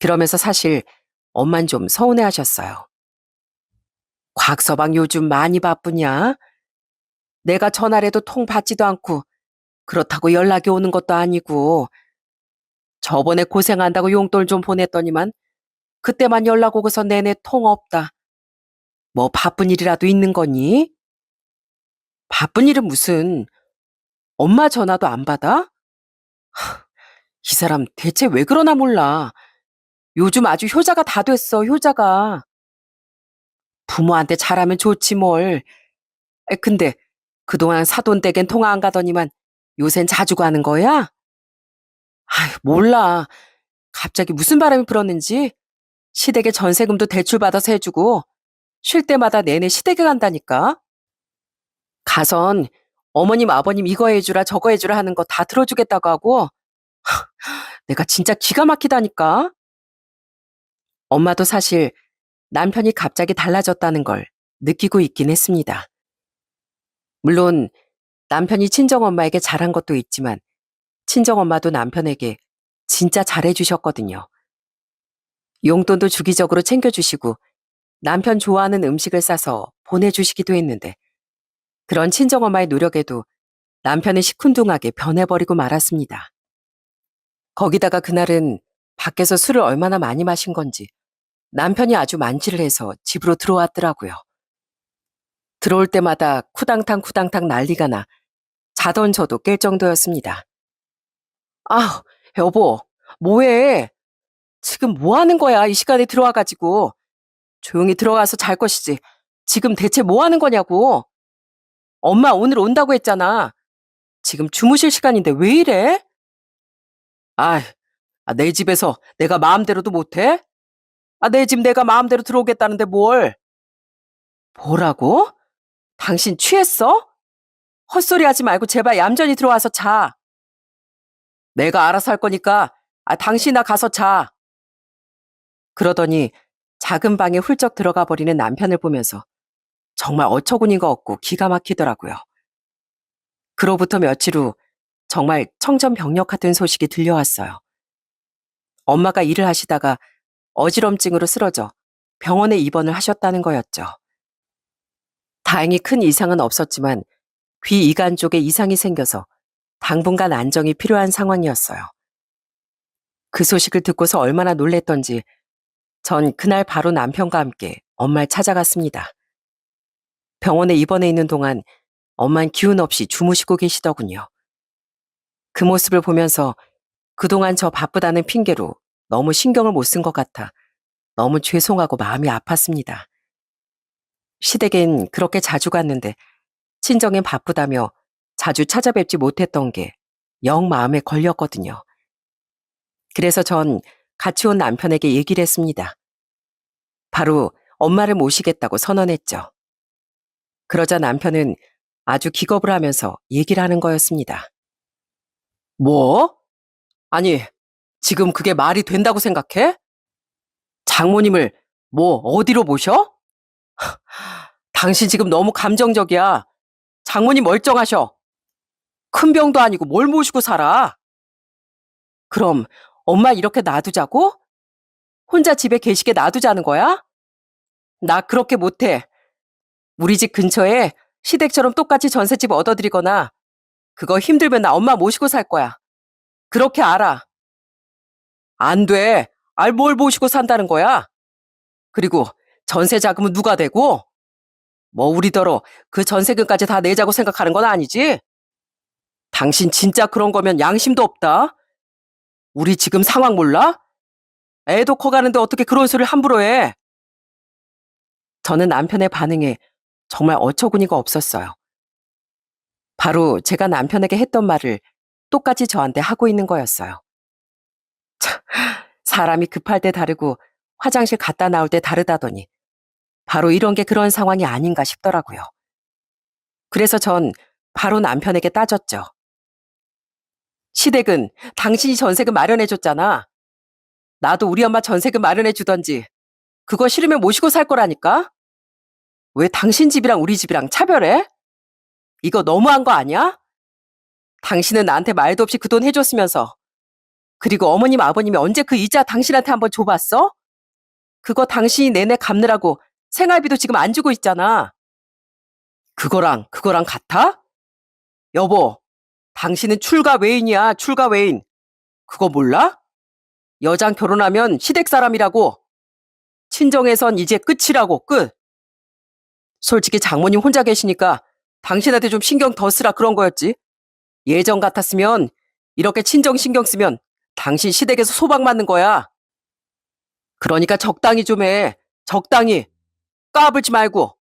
Speaker 1: 그러면서 사실 엄만 좀 서운해 하셨어요. 곽서방 요즘 많이 바쁘냐? 내가 전화해도 통 받지도 않고 그렇다고 연락이 오는 것도 아니고 저번에 고생한다고 용돈 좀 보냈더니만 그때만 연락 오고서 내내 통 없다. 뭐 바쁜 일이라도 있는 거니? 바쁜 일은 무슨 엄마 전화도 안 받아? 이 사람 대체 왜 그러나 몰라. 요즘 아주 효자가 다 됐어, 효자가. 부모한테 잘하면 좋지 뭘. 근데 그동안 사돈댁엔 통화 안 가더니만 요샌 자주 가는 거야? 아휴, 몰라. 갑자기 무슨 바람이 불었는지 시댁에 전세금도 대출받아서 해주고 쉴 때마다 내내 시댁에 간다니까. 가선 어머님 아버님 이거 해주라 저거 해주라 하는 거 다 들어주겠다고 하고 내가 진짜 기가 막히다니까. 엄마도 사실 남편이 갑자기 달라졌다는 걸 느끼고 있긴 했습니다. 물론 남편이 친정엄마에게 잘한 것도 있지만 친정엄마도 남편에게 진짜 잘해주셨거든요. 용돈도 주기적으로 챙겨주시고 남편 좋아하는 음식을 싸서 보내주시기도 했는데 그런 친정엄마의 노력에도 남편은 시큰둥하게 변해버리고 말았습니다. 거기다가 그날은 밖에서 술을 얼마나 많이 마신 건지 남편이 아주 만취를 해서 집으로 들어왔더라고요. 들어올 때마다 쿠당탕 쿠당탕 난리가 나 자던 저도 깰 정도였습니다. 아, 여보, 뭐해? 지금 뭐 하는 거야? 이 시간에 들어와가지고. 조용히 들어가서 잘 것이지. 지금 대체 뭐 하는 거냐고. 엄마 오늘 온다고 했잖아. 지금 주무실 시간인데 왜 이래? 아, 내 집에서 내가 마음대로도 못해? 내 집 내가 마음대로 들어오겠다는데 뭘? 뭐라고? 당신 취했어? 헛소리 하지 말고 제발 얌전히 들어와서 자. 내가 알아서 할 거니까 당신아 가서 자. 그러더니 작은 방에 훌쩍 들어가 버리는 남편을 보면서 정말 어처구니가 없고 기가 막히더라고요. 그로부터 며칠 후 정말 청천벽력 같은 소식이 들려왔어요. 엄마가 일을 하시다가 어지럼증으로 쓰러져 병원에 입원을 하셨다는 거였죠. 다행히 큰 이상은 없었지만 귀 이간 쪽에 이상이 생겨서 당분간 안정이 필요한 상황이었어요. 그 소식을 듣고서 얼마나 놀랬던지 전 그날 바로 남편과 함께 엄마를 찾아갔습니다. 병원에 입원해 있는 동안 엄만 기운 없이 주무시고 계시더군요. 그 모습을 보면서 그동안 저 바쁘다는 핑계로 너무 신경을 못 쓴 것 같아 너무 죄송하고 마음이 아팠습니다. 시댁엔 그렇게 자주 갔는데 친정엔 바쁘다며 자주 찾아뵙지 못했던 게 영 마음에 걸렸거든요. 그래서 전 같이 온 남편에게 얘기를 했습니다. 바로 엄마를 모시겠다고 선언했죠. 그러자 남편은 아주 기겁을 하면서 얘기를 하는 거였습니다. 뭐? 아니, 지금 그게 말이 된다고 생각해? 장모님을 뭐 어디로 모셔? 당신 지금 너무 감정적이야. 장모님 멀쩡하셔. 큰 병도 아니고 뭘 모시고 살아? 그럼 엄마 이렇게 놔두자고? 혼자 집에 계시게 놔두자는 거야? 나 그렇게 못해. 우리 집 근처에 시댁처럼 똑같이 전셋집 얻어드리거나 그거 힘들면 나 엄마 모시고 살 거야. 그렇게 알아. 안 돼. 뭘 모시고 산다는 거야? 그리고 전세 자금은 누가 대고? 뭐 우리더러 그 전세금까지 다 내자고 생각하는 건 아니지? 당신 진짜 그런 거면 양심도 없다. 우리 지금 상황 몰라? 애도 커가는데 어떻게 그런 소리를 함부로 해? 저는 남편의 반응에 정말 어처구니가 없었어요. 바로 제가 남편에게 했던 말을 똑같이 저한테 하고 있는 거였어요. 참, 사람이 급할 때 다르고 화장실 갔다 나올 때 다르다더니 바로 이런 게 그런 상황이 아닌가 싶더라고요. 그래서 전 바로 남편에게 따졌죠. 시댁은 당신이 전세금 마련해줬잖아. 나도 우리 엄마 전세금 마련해주던지 그거 싫으면 모시고 살 거라니까? 왜 당신 집이랑 우리 집이랑 차별해? 이거 너무한 거 아니야? 당신은 나한테 말도 없이 그 돈 해줬으면서. 그리고 어머님, 아버님이 언제 그 이자 당신한테 한번 줘봤어? 그거 당신이 내내 갚느라고 생활비도 지금 안 주고 있잖아. 그거랑 같아? 여보, 당신은 출가 외인이야, 출가 외인. 그거 몰라? 여장 결혼하면 시댁 사람이라고. 친정에선 이제 끝이라고, 끝. 솔직히 장모님 혼자 계시니까 당신한테 좀 신경 더 쓰라 그런 거였지. 예전 같았으면 이렇게 친정 신경 쓰면 당신 시댁에서 소박 맞는 거야. 그러니까 적당히 좀 해. 적당히. 까불지 말고.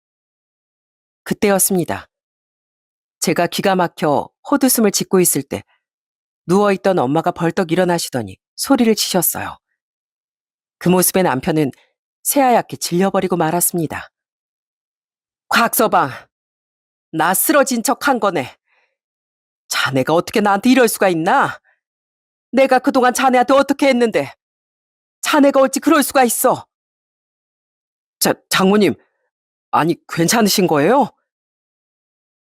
Speaker 1: 그때였습니다. 제가 기가 막혀 헛웃음을 짓고 있을 때 누워있던 엄마가 벌떡 일어나시더니 소리를 치셨어요. 그 모습에 남편은 새하얗게 질려버리고 말았습니다. 곽서방, 나 쓰러진 척 한 거네. 자네가 어떻게 나한테 이럴 수가 있나? 내가 그동안 자네한테 어떻게 했는데 자네가 어찌 그럴 수가 있어? 장모님, 아니 괜찮으신 거예요?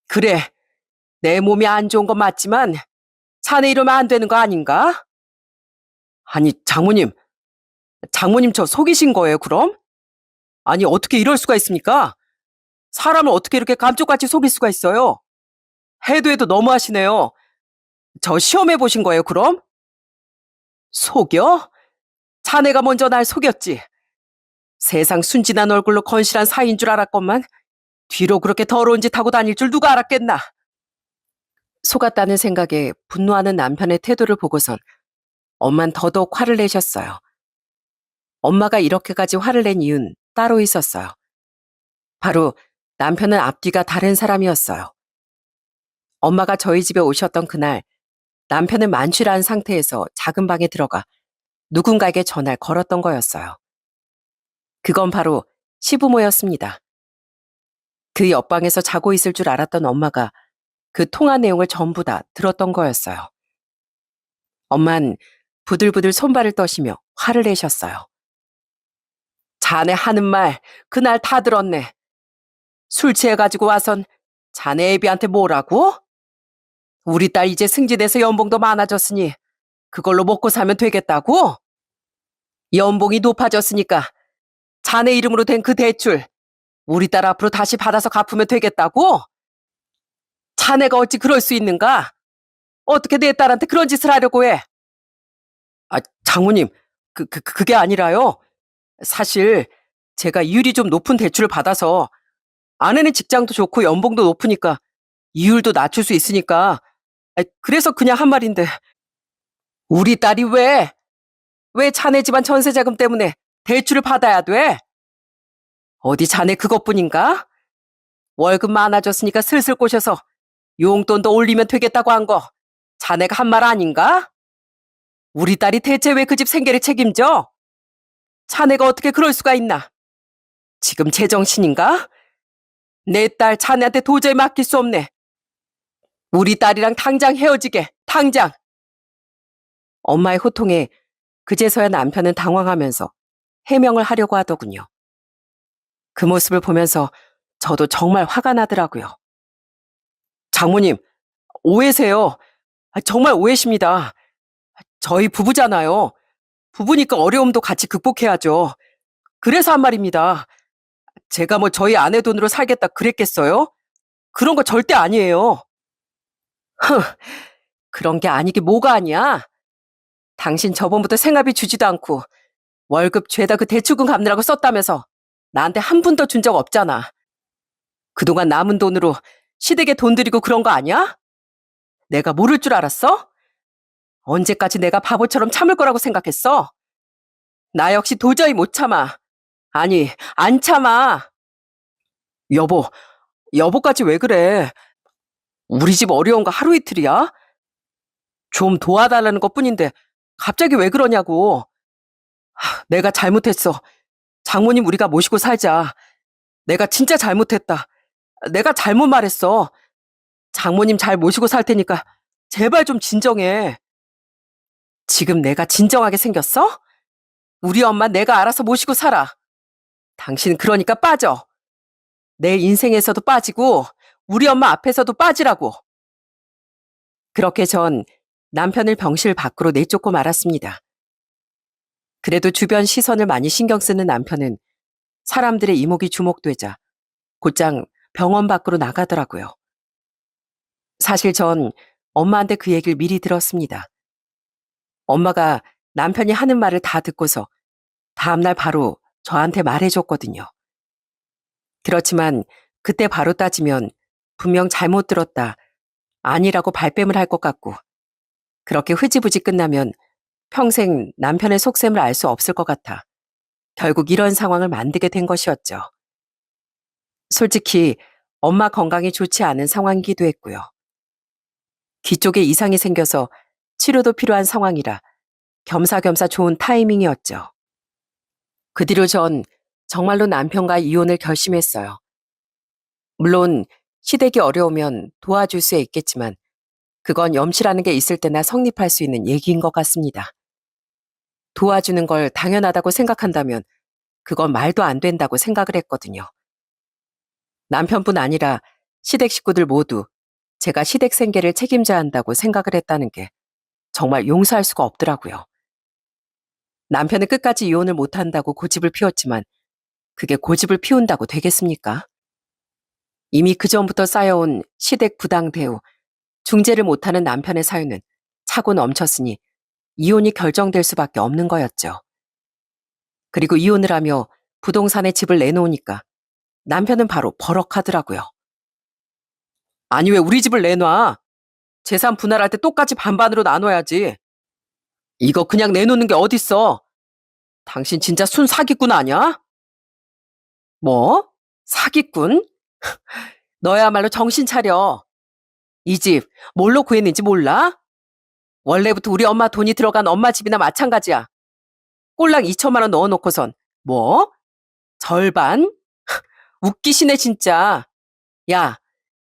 Speaker 1: 그래, 내 몸이 안 좋은 건 맞지만 자네 이러면 안 되는 거 아닌가? 아니 장모님 저 속이신 거예요 그럼? 아니 어떻게 이럴 수가 있습니까? 사람을 어떻게 이렇게 감쪽같이 속일 수가 있어요? 해도 너무하시네요. 저 시험해 보신 거예요 그럼? 속여? 자네가 먼저 날 속였지. 세상 순진한 얼굴로 건실한 사이인 줄 알았건만 뒤로 그렇게 더러운 짓 하고 다닐 줄 누가 알았겠나. 속았다는 생각에 분노하는 남편의 태도를 보고선 엄만 더더욱 화를 내셨어요. 엄마가 이렇게까지 화를 낸 이유는 따로 있었어요. 바로 남편은 앞뒤가 다른 사람이었어요. 엄마가 저희 집에 오셨던 그날 남편은 만취한 상태에서 작은 방에 들어가 누군가에게 전화를 걸었던 거였어요. 그건 바로 시부모였습니다. 그 옆방에서 자고 있을 줄 알았던 엄마가 그 통화 내용을 전부 다 들었던 거였어요. 엄만 부들부들 손발을 떠시며 화를 내셨어요. 자네 하는 말 그날 다 들었네. 술 취해가지고 와선 자네 애비한테 뭐라고? 우리 딸 이제 승진해서 연봉도 많아졌으니 그걸로 먹고 살면 되겠다고? 연봉이 높아졌으니까 자네 이름으로 된 그 대출 우리 딸 앞으로 다시 받아서 갚으면 되겠다고? 자네가 어찌 그럴 수 있는가? 어떻게 내 딸한테 그런 짓을 하려고 해? 아, 장모님, 그게 아니라요. 사실 제가 이율이 좀 높은 대출을 받아서 아내는 직장도 좋고 연봉도 높으니까 이율도 낮출 수 있으니까 그래서 그냥 한 말인데 우리 딸이 왜 자네 집안 전세자금 때문에 대출을 받아야 돼? 어디 자네 그것뿐인가? 월급 많아졌으니까 슬슬 꼬셔서 용돈도 올리면 되겠다고 한 거 자네가 한 말 아닌가? 우리 딸이 대체 왜 그 집 생계를 책임져? 자네가 어떻게 그럴 수가 있나? 지금 제정신인가? 내 딸 자네한테 도저히 맡길 수 없네. 우리 딸이랑 당장 헤어지게, 당장. 엄마의 호통에 그제서야 남편은 당황하면서 해명을 하려고 하더군요. 그 모습을 보면서 저도 정말 화가 나더라고요. 장모님, 오해세요. 정말 오해십니다. 저희 부부잖아요. 부부니까 어려움도 같이 극복해야죠. 그래서 한 말입니다. 제가 뭐 저희 아내 돈으로 살겠다 그랬겠어요? 그런 거 절대 아니에요. 흥, 그런 게 아니게 뭐가 아니야? 당신 저번부터 생활비 주지도 않고 월급 죄다 그 대출금 갚느라고 썼다면서 나한테 한 푼도 준 적 없잖아. 그동안 남은 돈으로 시댁에 돈 들이고 그런 거 아니야? 내가 모를 줄 알았어? 언제까지 내가 바보처럼 참을 거라고 생각했어? 나 역시 도저히 못 참아. 아니, 안 참아. 여보, 여보까지 왜 그래? 우리 집 어려운 거 하루 이틀이야? 좀 도와달라는 것뿐인데 갑자기 왜 그러냐고. 내가 잘못했어. 장모님 우리가 모시고 살자. 내가 진짜 잘못했다. 내가 잘못 말했어. 장모님 잘 모시고 살 테니까 제발 좀 진정해. 지금 내가 진정하게 생겼어? 우리 엄마 내가 알아서 모시고 살아. 당신 그러니까 빠져. 내 인생에서도 빠지고 우리 엄마 앞에서도 빠지라고. 그렇게 전 남편을 병실 밖으로 내쫓고 말았습니다. 그래도 주변 시선을 많이 신경 쓰는 남편은 사람들의 이목이 주목되자 곧장 병원 밖으로 나가더라고요. 사실 전 엄마한테 그 얘기를 미리 들었습니다. 엄마가 남편이 하는 말을 다 듣고서 다음날 바로 저한테 말해줬거든요. 그렇지만 그때 바로 따지면 분명 잘못 들었다, 아니라고 발뺌을 할 것 같고 그렇게 흐지부지 끝나면 평생 남편의 속셈을 알 수 없을 것 같아 결국 이런 상황을 만들게 된 것이었죠. 솔직히 엄마 건강이 좋지 않은 상황이기도 했고요. 귀 쪽에 이상이 생겨서 치료도 필요한 상황이라 겸사겸사 좋은 타이밍이었죠. 그 뒤로 전 정말로 남편과 이혼을 결심했어요. 물론 시댁이 어려우면 도와줄 수 있겠지만 그건 염치라는 게 있을 때나 성립할 수 있는 얘기인 것 같습니다. 도와주는 걸 당연하다고 생각한다면 그건 말도 안 된다고 생각을 했거든요. 남편뿐 아니라 시댁 식구들 모두 제가 시댁 생계를 책임져야 한다고 생각을 했다는 게 정말 용서할 수가 없더라고요. 남편은 끝까지 이혼을 못한다고 고집을 피웠지만 그게 고집을 피운다고 되겠습니까? 이미 그전부터 쌓여온 시댁 부당 대우, 중재를 못하는 남편의 사유는 차고 넘쳤으니 이혼이 결정될 수밖에 없는 거였죠. 그리고 이혼을 하며 부동산에 집을 내놓으니까 남편은 바로 버럭하더라고요. 아니 왜 우리 집을 내놔? 재산 분할할 때 똑같이 반반으로 나눠야지. 이거 그냥 내놓는 게 어딨어? 당신 진짜 순 사기꾼 아니야? 뭐? 사기꾼? 너야말로 정신 차려. 이 집 뭘로 구했는지 몰라? 원래부터 우리 엄마 돈이 들어간 엄마 집이나 마찬가지야. 꼴랑 2천만 원 넣어놓고선 뭐? 절반? 웃기시네 진짜. 야,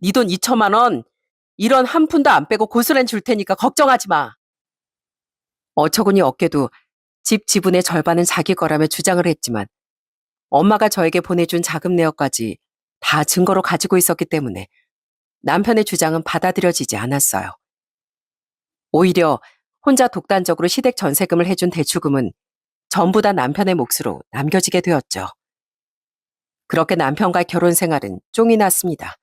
Speaker 1: 네 돈 2천만 원 1원 한 푼도 안 빼고 고스란히 줄 테니까 걱정하지 마. 어처구니 없게도 집 지분의 절반은 자기 거라며 주장을 했지만 엄마가 저에게 보내준 자금 내역까지 다 증거로 가지고 있었기 때문에 남편의 주장은 받아들여지지 않았어요. 오히려 혼자 독단적으로 시댁 전세금을 해준 대출금은 전부 다 남편의 몫으로 남겨지게 되었죠. 그렇게 남편과 결혼 생활은 쫑이 났습니다.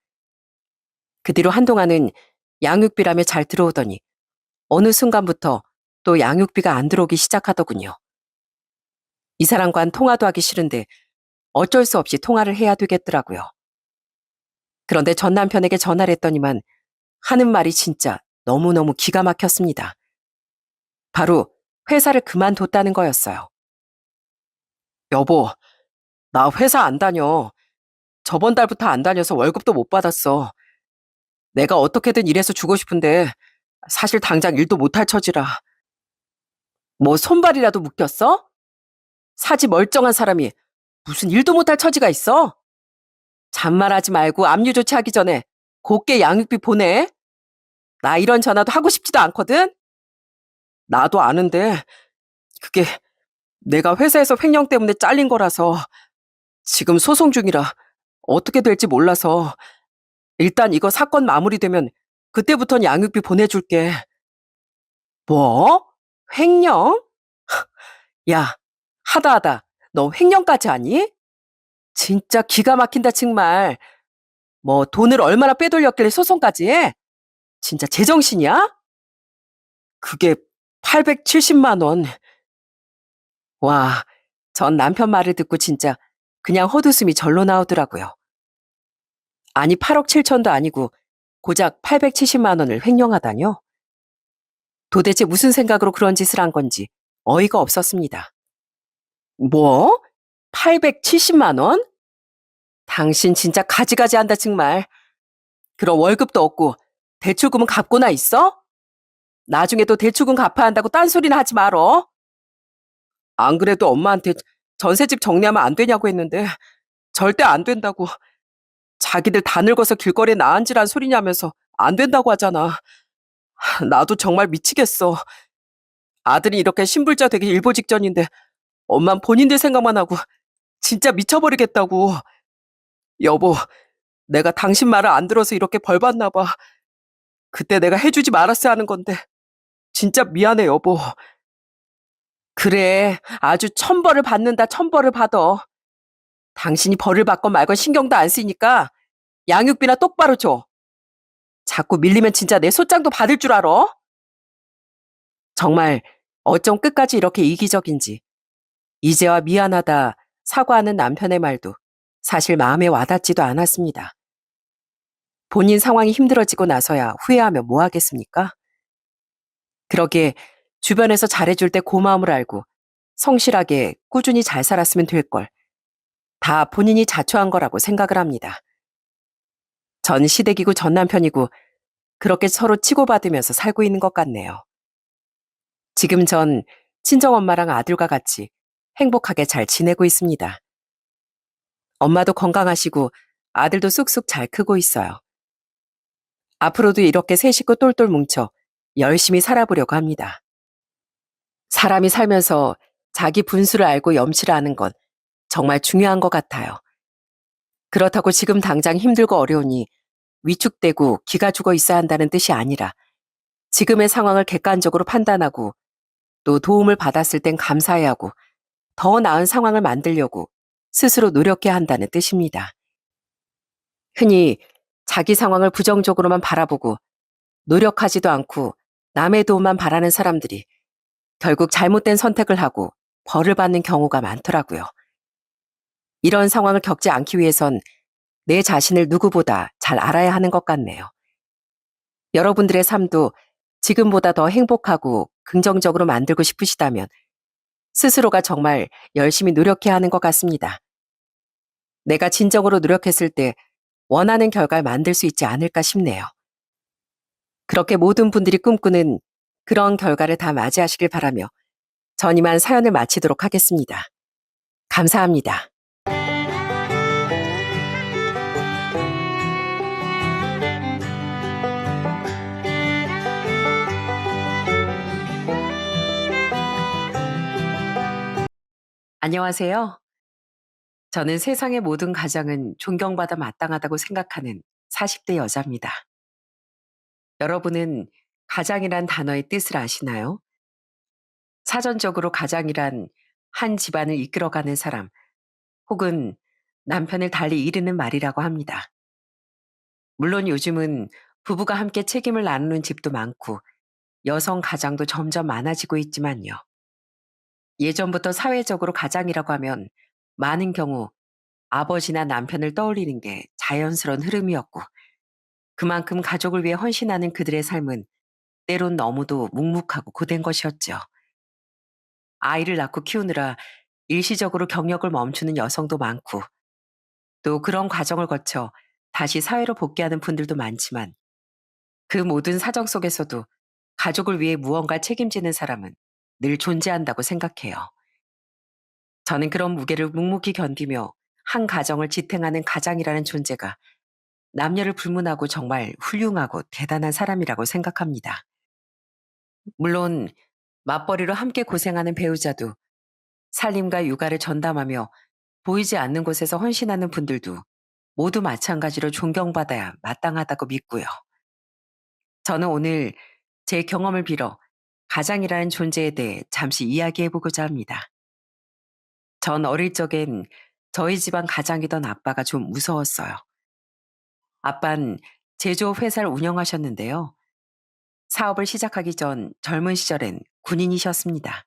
Speaker 1: 그 뒤로 한동안은 양육비라며 잘 들어오더니 어느 순간부터 또 양육비가 안 들어오기 시작하더군요. 이 사람과는 통화도 하기 싫은데 어쩔 수 없이 통화를 해야 되겠더라고요. 그런데 전 남편에게 전화를 했더니만 하는 말이 진짜 너무너무 기가 막혔습니다. 바로 회사를 그만뒀다는 거였어요. 여보, 나 회사 안 다녀. 저번 달부터 안 다녀서 월급도 못 받았어. 내가 어떻게든 일해서 주고 싶은데 사실 당장 일도 못할 처지라. 뭐 손발이라도 묶였어? 사지 멀쩡한 사람이 무슨 일도 못할 처지가 있어? 잔말하지 말고 압류 조치하기 전에 곱게 양육비 보내. 나 이런 전화도 하고 싶지도 않거든? 나도 아는데 그게 내가 회사에서 횡령 때문에 잘린 거라서 지금 소송 중이라 어떻게 될지 몰라서 일단 이거 사건 마무리되면 그때부터는 양육비 보내줄게. 뭐? 횡령? 야, 하다하다 너 횡령까지 하니? 진짜 기가 막힌다 정말. 뭐 돈을 얼마나 빼돌렸길래 소송까지 해? 진짜 제정신이야? 그게 870만 원. 와, 전 남편 말을 듣고 진짜 그냥 헛웃음이 절로 나오더라고요. 아니 8억 7천도 아니고 고작 870만 원을 횡령하다뇨? 도대체 무슨 생각으로 그런 짓을 한 건지 어이가 없었습니다. 뭐? 870만 원? 당신 진짜 가지가지 한다 정말. 그럼 월급도 없고 대출금은 갚고나 있어? 나중에 또 대출금 갚아야 한다고 딴소리나 하지 말어. 안 그래도 엄마한테 전셋집 정리하면 안 되냐고 했는데 절대 안 된다고. 자기들 다 늙어서 길거리에 나앉으란 소리냐면서 안 된다고 하잖아. 나도 정말 미치겠어. 아들이 이렇게 신불자 되기 일보 직전인데 엄만 본인들 생각만 하고 진짜 미쳐버리겠다고. 여보, 내가 당신 말을 안 들어서 이렇게 벌 받나 봐. 그때 내가 해주지 말았어야 하는 건데. 진짜 미안해, 여보. 그래, 아주 천벌을 받는다, 천벌을 받아. 당신이 벌을 받건 말건 신경도 안 쓰니까 양육비나 똑바로 줘. 자꾸 밀리면 진짜 내 소장도 받을 줄 알아? 정말 어쩜 끝까지 이렇게 이기적인지. 이제와 미안하다, 사과하는 남편의 말도 사실 마음에 와닿지도 않았습니다. 본인 상황이 힘들어지고 나서야 후회하면 뭐 하겠습니까? 그러게 주변에서 잘해줄 때 고마움을 알고 성실하게 꾸준히 잘 살았으면 될 걸. 다 본인이 자초한 거라고 생각을 합니다. 전 시댁이고 전 남편이고 그렇게 서로 치고받으면서 살고 있는 것 같네요. 지금 전 친정엄마랑 아들과 같이 행복하게 잘 지내고 있습니다. 엄마도 건강하시고 아들도 쑥쑥 잘 크고 있어요. 앞으로도 이렇게 세 식구 똘똘 뭉쳐 열심히 살아보려고 합니다. 사람이 살면서 자기 분수를 알고 염치를 아는 건 정말 중요한 것 같아요. 그렇다고 지금 당장 힘들고 어려우니 위축되고 기가 죽어 있어야 한다는 뜻이 아니라 지금의 상황을 객관적으로 판단하고 또 도움을 받았을 땐 감사해야 하고 더 나은 상황을 만들려고 스스로 노력해야 한다는 뜻입니다. 흔히 자기 상황을 부정적으로만 바라보고 노력하지도 않고 남의 도움만 바라는 사람들이 결국 잘못된 선택을 하고 벌을 받는 경우가 많더라고요. 이런 상황을 겪지 않기 위해선 내 자신을 누구보다 잘 알아야 하는 것 같네요. 여러분들의 삶도 지금보다 더 행복하고 긍정적으로 만들고 싶으시다면 스스로가 정말 열심히 노력해야 하는 것 같습니다. 내가 진정으로 노력했을 때 원하는 결과를 만들 수 있지 않을까 싶네요. 그렇게 모든 분들이 꿈꾸는 그런 결과를 다 맞이하시길 바라며 전 이만 사연을 마치도록 하겠습니다. 감사합니다. 안녕하세요. 저는 세상의 모든 가장은 존경받아 마땅하다고 생각하는 40대 여자입니다. 여러분은 가장이란 단어의 뜻을 아시나요? 사전적으로 가장이란 한 집안을 이끌어가는 사람 혹은 남편을 달리 이르는 말이라고 합니다. 물론 요즘은 부부가 함께 책임을 나누는 집도 많고 여성 가장도 점점 많아지고 있지만요. 예전부터 사회적으로 가장이라고 하면 많은 경우 아버지나 남편을 떠올리는 게 자연스러운 흐름이었고 그만큼 가족을 위해 헌신하는 그들의 삶은 때론 너무도 묵묵하고 고된 것이었죠. 아이를 낳고 키우느라 일시적으로 경력을 멈추는 여성도 많고 또 그런 과정을 거쳐 다시 사회로 복귀하는 분들도 많지만 그 모든 사정 속에서도 가족을 위해 무언가 책임지는 사람은 늘 존재한다고 생각해요. 저는 그런 무게를 묵묵히 견디며 한 가정을 지탱하는 가장이라는 존재가 남녀를 불문하고 정말 훌륭하고 대단한 사람이라고 생각합니다. 물론 맞벌이로 함께 고생하는 배우자도 살림과 육아를 전담하며 보이지 않는 곳에서 헌신하는 분들도 모두 마찬가지로 존경받아야 마땅하다고 믿고요. 저는 오늘 제 경험을 빌어 가장이라는 존재에 대해 잠시 이야기해보고자 합니다. 전 어릴 적엔 저희 집안 가장이던 아빠가 좀 무서웠어요. 아빤 제조업 회사를 운영하셨는데요. 사업을 시작하기 전 젊은 시절엔 군인이셨습니다.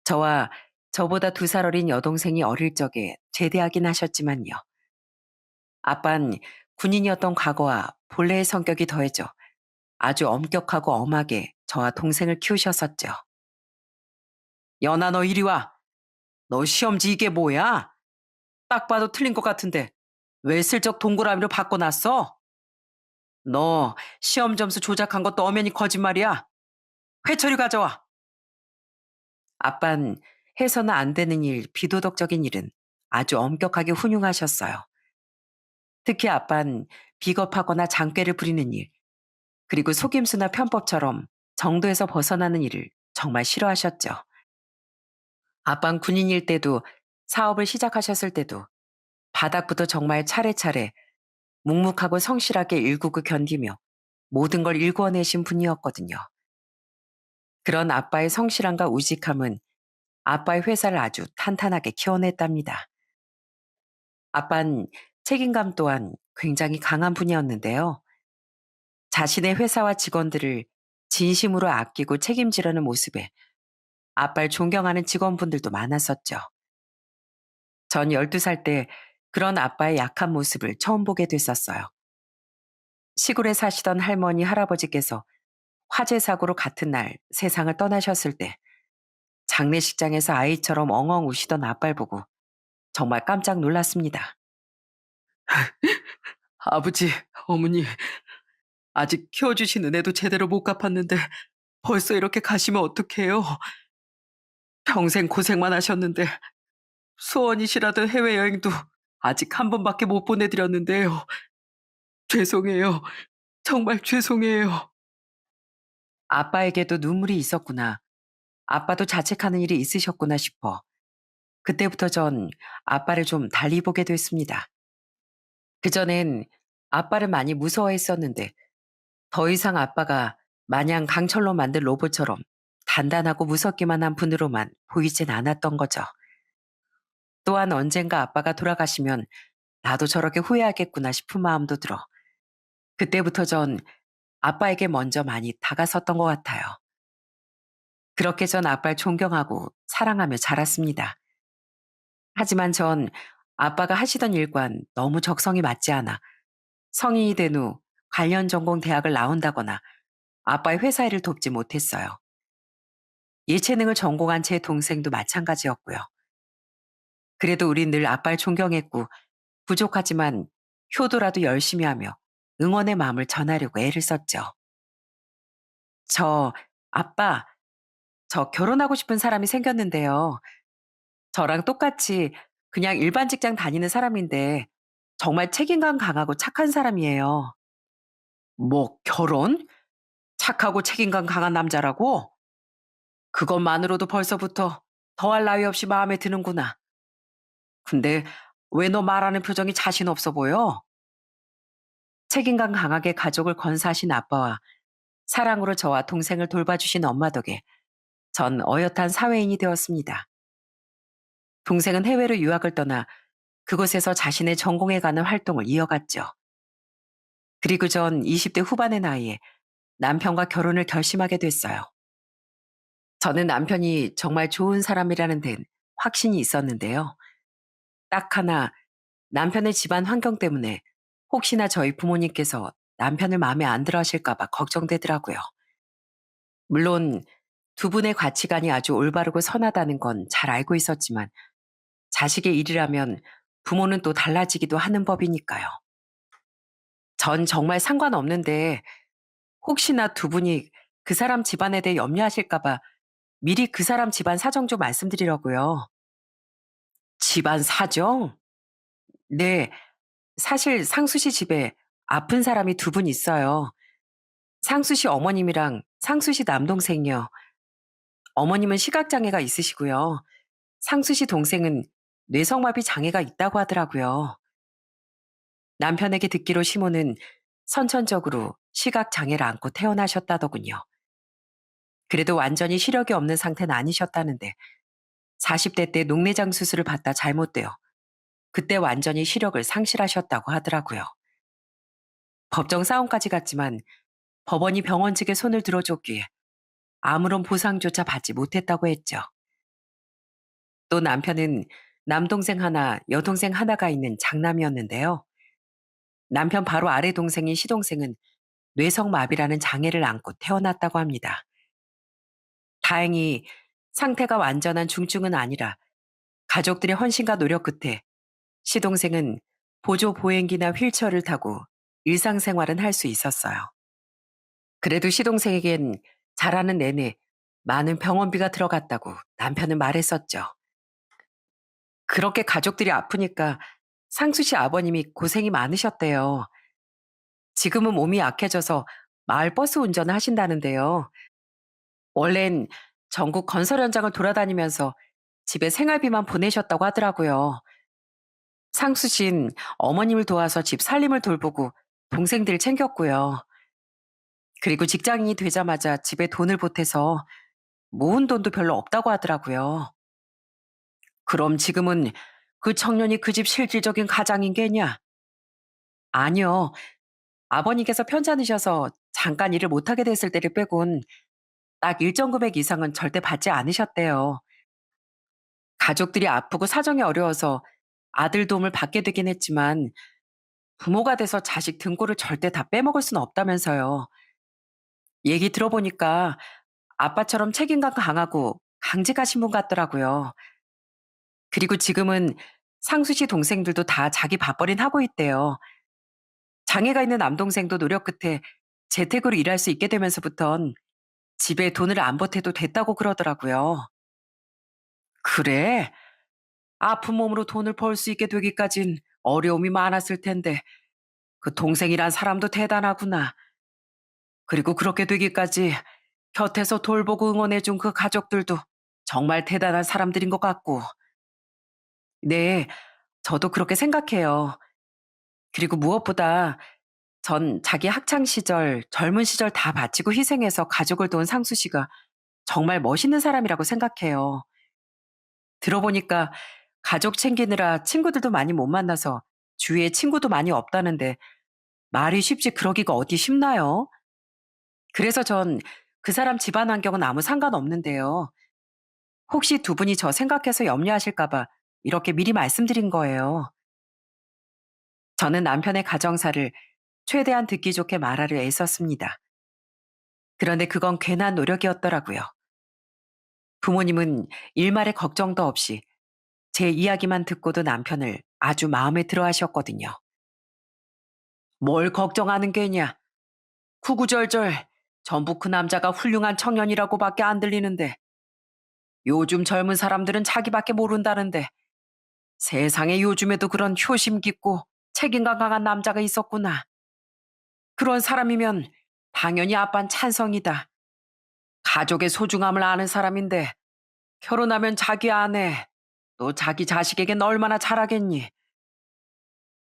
Speaker 1: 저와 저보다 2살 어린 여동생이 어릴 적에 제대하긴 하셨지만요. 아빤 군인이었던 과거와 본래의 성격이 더해져 아주 엄격하고 엄하게 저와 동생을 키우셨었죠. 연아 너 이리 와. 너 시험지 이게 뭐야? 딱 봐도 틀린 것 같은데 왜 슬쩍 동그라미로 바꿔놨어? 너 시험 점수 조작한 것도 엄연히 거짓말이야. 회초리 가져와. 아빤 해서는 안 되는 일, 비도덕적인 일은 아주 엄격하게 훈육하셨어요. 특히 아빤 비겁하거나 장꾀를 부리는 일, 그리고 속임수나 편법처럼 정도에서 벗어나는 일을 정말 싫어하셨죠. 아빤 군인일 때도 사업을 시작하셨을 때도 바닥부터 정말 차례차례 묵묵하고 성실하게 일구고 견디며 모든 걸 일궈내신 분이었거든요. 그런 아빠의 성실함과 우직함은 아빠의 회사를 아주 탄탄하게 키워냈답니다. 아빠는 책임감 또한 굉장히 강한 분이었는데요. 자신의 회사와 직원들을 진심으로 아끼고 책임지려는 모습에 아빠를 존경하는 직원분들도 많았었죠. 전 12살 때 그런 아빠의 약한 모습을 처음 보게 됐었어요. 시골에 사시던 할머니, 할아버지께서 화재 사고로 같은 날 세상을 떠나셨을 때 장례식장에서 아이처럼 엉엉 우시던 아빠를 보고 정말 깜짝 놀랐습니다. 아버지, 어머니, 아직 키워주신 은혜도 제대로 못 갚았는데 벌써 이렇게 가시면 어떡해요? 평생 고생만 하셨는데 소원이시라던 해외여행도 아직 한 번밖에 못 보내드렸는데요. 죄송해요. 정말 죄송해요. 아빠에게도 눈물이 있었구나. 아빠도 자책하는 일이 있으셨구나 싶어. 그때부터 전 아빠를 좀 달리 보게 됐습니다. 그전엔 아빠를 많이 무서워했었는데 더 이상 아빠가 마냥 강철로 만든 로봇처럼 단단하고 무섭기만 한 분으로만 보이진 않았던 거죠. 또한 언젠가 아빠가 돌아가시면 나도 저렇게 후회하겠구나 싶은 마음도 들어 그때부터 전 아빠에게 먼저 많이 다가섰던 것 같아요. 그렇게 전 아빠를 존경하고 사랑하며 자랐습니다. 하지만 전 아빠가 하시던 일과는 너무 적성이 맞지 않아 성인이 된 후 관련 전공 대학을 나온다거나 아빠의 회사 일을 돕지 못했어요. 예체능을 전공한 제 동생도 마찬가지였고요. 그래도 우린 늘 아빠를 존경했고 부족하지만 효도라도 열심히 하며 응원의 마음을 전하려고 애를 썼죠. 저, 아빠, 저 결혼하고 싶은 사람이 생겼는데요. 저랑 똑같이 그냥 일반 직장 다니는 사람인데 정말 책임감 강하고 착한 사람이에요. 뭐, 결혼? 착하고 책임감 강한 남자라고? 그것만으로도 벌써부터 더할 나위 없이 마음에 드는구나. 근데 왜 너 말하는 표정이 자신 없어 보여? 책임감 강하게 가족을 건사하신 아빠와 사랑으로 저와 동생을 돌봐주신 엄마 덕에 전 어엿한 사회인이 되었습니다. 동생은 해외로 유학을 떠나 그곳에서 자신의 전공에 관한 활동을 이어갔죠. 그리고 전 20대 후반의 나이에 남편과 결혼을 결심하게 됐어요. 저는 남편이 정말 좋은 사람이라는 데는 확신이 있었는데요. 딱 하나 남편의 집안 환경 때문에 혹시나 저희 부모님께서 남편을 마음에 안 들어 하실까봐 걱정되더라고요. 물론 두 분의 가치관이 아주 올바르고 선하다는 건 잘 알고 있었지만 자식의 일이라면 부모는 또 달라지기도 하는 법이니까요. 전 정말 상관없는데 혹시나 두 분이 그 사람 집안에 대해 염려하실까봐 미리 그 사람 집안 사정 좀 말씀드리려고요. 집안 사정? 네, 사실 상수 씨 집에 아픈 사람이 두 분 있어요. 상수 씨 어머님이랑 상수 씨 남동생이요. 어머님은 시각장애가 있으시고요. 상수 씨 동생은 뇌성마비 장애가 있다고 하더라고요. 남편에게 듣기로 시모는 선천적으로 시각장애를 안고 태어나셨다더군요. 그래도 완전히 시력이 없는 상태는 아니셨다는데 40대 때 녹내장 수술을 받다 잘못되어 그때 완전히 시력을 상실하셨다고 하더라고요. 법정 싸움까지 갔지만 법원이 병원 측에 손을 들어줬기에 아무런 보상조차 받지 못했다고 했죠. 또 남편은 남동생 하나, 여동생 하나가 있는 장남이었는데요. 남편 바로 아래 동생인 시동생은 뇌성마비라는 장애를 안고 태어났다고 합니다. 다행히 상태가 완전한 중증은 아니라 가족들의 헌신과 노력 끝에 시동생은 보조 보행기나 휠체어를 타고 일상생활은 할 수 있었어요. 그래도 시동생에겐 자라는 내내 많은 병원비가 들어갔다고 남편은 말했었죠. 그렇게 가족들이 아프니까 상수 씨 아버님이 고생이 많으셨대요. 지금은 몸이 약해져서 마을 버스 운전을 하신다는데요. 원래는 전국 건설 현장을 돌아다니면서 집에 생활비만 보내셨다고 하더라고요. 상수신 어머님을 도와서 집 살림을 돌보고 동생들 챙겼고요. 그리고 직장인이 되자마자 집에 돈을 보태서 모은 돈도 별로 없다고 하더라고요. 그럼 지금은 그 청년이 그 집 실질적인 가장인 게냐? 아니요. 아버님께서 편찮으셔서 잠깐 일을 못하게 됐을 때를 빼곤 딱 일정 금액 이상은 절대 받지 않으셨대요. 가족들이 아프고 사정이 어려워서 아들 도움을 받게 되긴 했지만 부모가 돼서 자식 등골을 절대 다 빼먹을 수는 없다면서요. 얘기 들어보니까 아빠처럼 책임감 강하고 강직하신 분 같더라고요. 그리고 지금은 상수 씨 동생들도 다 자기 밥벌이는 하고 있대요. 장애가 있는 남동생도 노력 끝에 재택으로 일할 수 있게 되면서부턴 집에 돈을 안 보태도 됐다고 그러더라고요. 그래? 아픈 몸으로 돈을 벌 수 있게 되기까진 어려움이 많았을 텐데 그 동생이란 사람도 대단하구나. 그리고 그렇게 되기까지 곁에서 돌보고 응원해준 그 가족들도 정말 대단한 사람들인 것 같고. 네, 저도 그렇게 생각해요. 그리고 무엇보다 전 자기 학창 시절, 젊은 시절 다 바치고 희생해서 가족을 도운 상수 씨가 정말 멋있는 사람이라고 생각해요. 들어보니까 가족 챙기느라 친구들도 많이 못 만나서 주위에 친구도 많이 없다는데 말이 쉽지 그러기가 어디 쉽나요? 그래서 전 그 사람 집안 환경은 아무 상관없는데요. 혹시 두 분이 저 생각해서 염려하실까봐 이렇게 미리 말씀드린 거예요. 저는 남편의 가정사를 최대한 듣기 좋게 말하려 애썼습니다. 그런데 그건 괜한 노력이었더라고요. 부모님은 일말의 걱정도 없이 제 이야기만 듣고도 남편을 아주 마음에 들어 하셨거든요. 뭘 걱정하는 게냐? 구구절절 전부 그 남자가 훌륭한 청년이라고밖에 안 들리는데 요즘 젊은 사람들은 자기밖에 모른다는데 세상에 요즘에도 그런 효심 깊고 책임감 강한 남자가 있었구나. 그런 사람이면 당연히 아빤 찬성이다. 가족의 소중함을 아는 사람인데 결혼하면 자기 아내, 또 자기 자식에겐 얼마나 잘하겠니?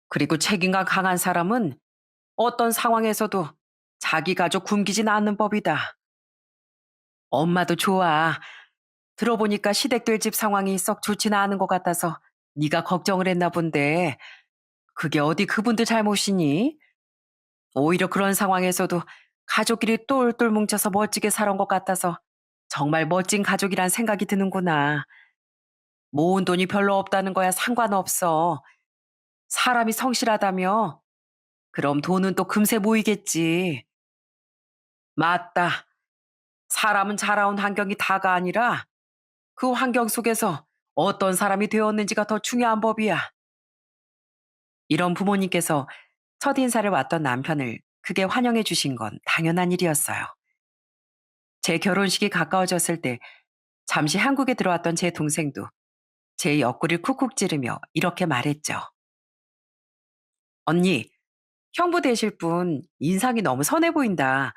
Speaker 1: 그리고 책임감 강한 사람은 어떤 상황에서도 자기 가족 굶기진 않는 법이다. 엄마도 좋아. 들어보니까 시댁될 집 상황이 썩 좋지는 않은 것 같아서 네가 걱정을 했나 본데 그게 어디 그분들 잘못이니? 오히려 그런 상황에서도 가족끼리 똘똘 뭉쳐서 멋지게 살아온 것 같아서 정말 멋진 가족이란 생각이 드는구나. 모은 돈이 별로 없다는 거야 상관없어. 사람이 성실하다며? 그럼 돈은 또 금세 모이겠지. 맞다. 사람은 자라온 환경이 다가 아니라 그 환경 속에서 어떤 사람이 되었는지가 더 중요한 법이야. 이런 부모님께서 첫인사를 왔던 남편을 크게 환영해 주신 건 당연한 일이었어요. 제 결혼식이 가까워졌을 때 잠시 한국에 들어왔던 제 동생도 제 옆구리를 쿡쿡 찌르며 이렇게 말했죠. 언니, 형부 되실 분 인상이 너무 선해 보인다.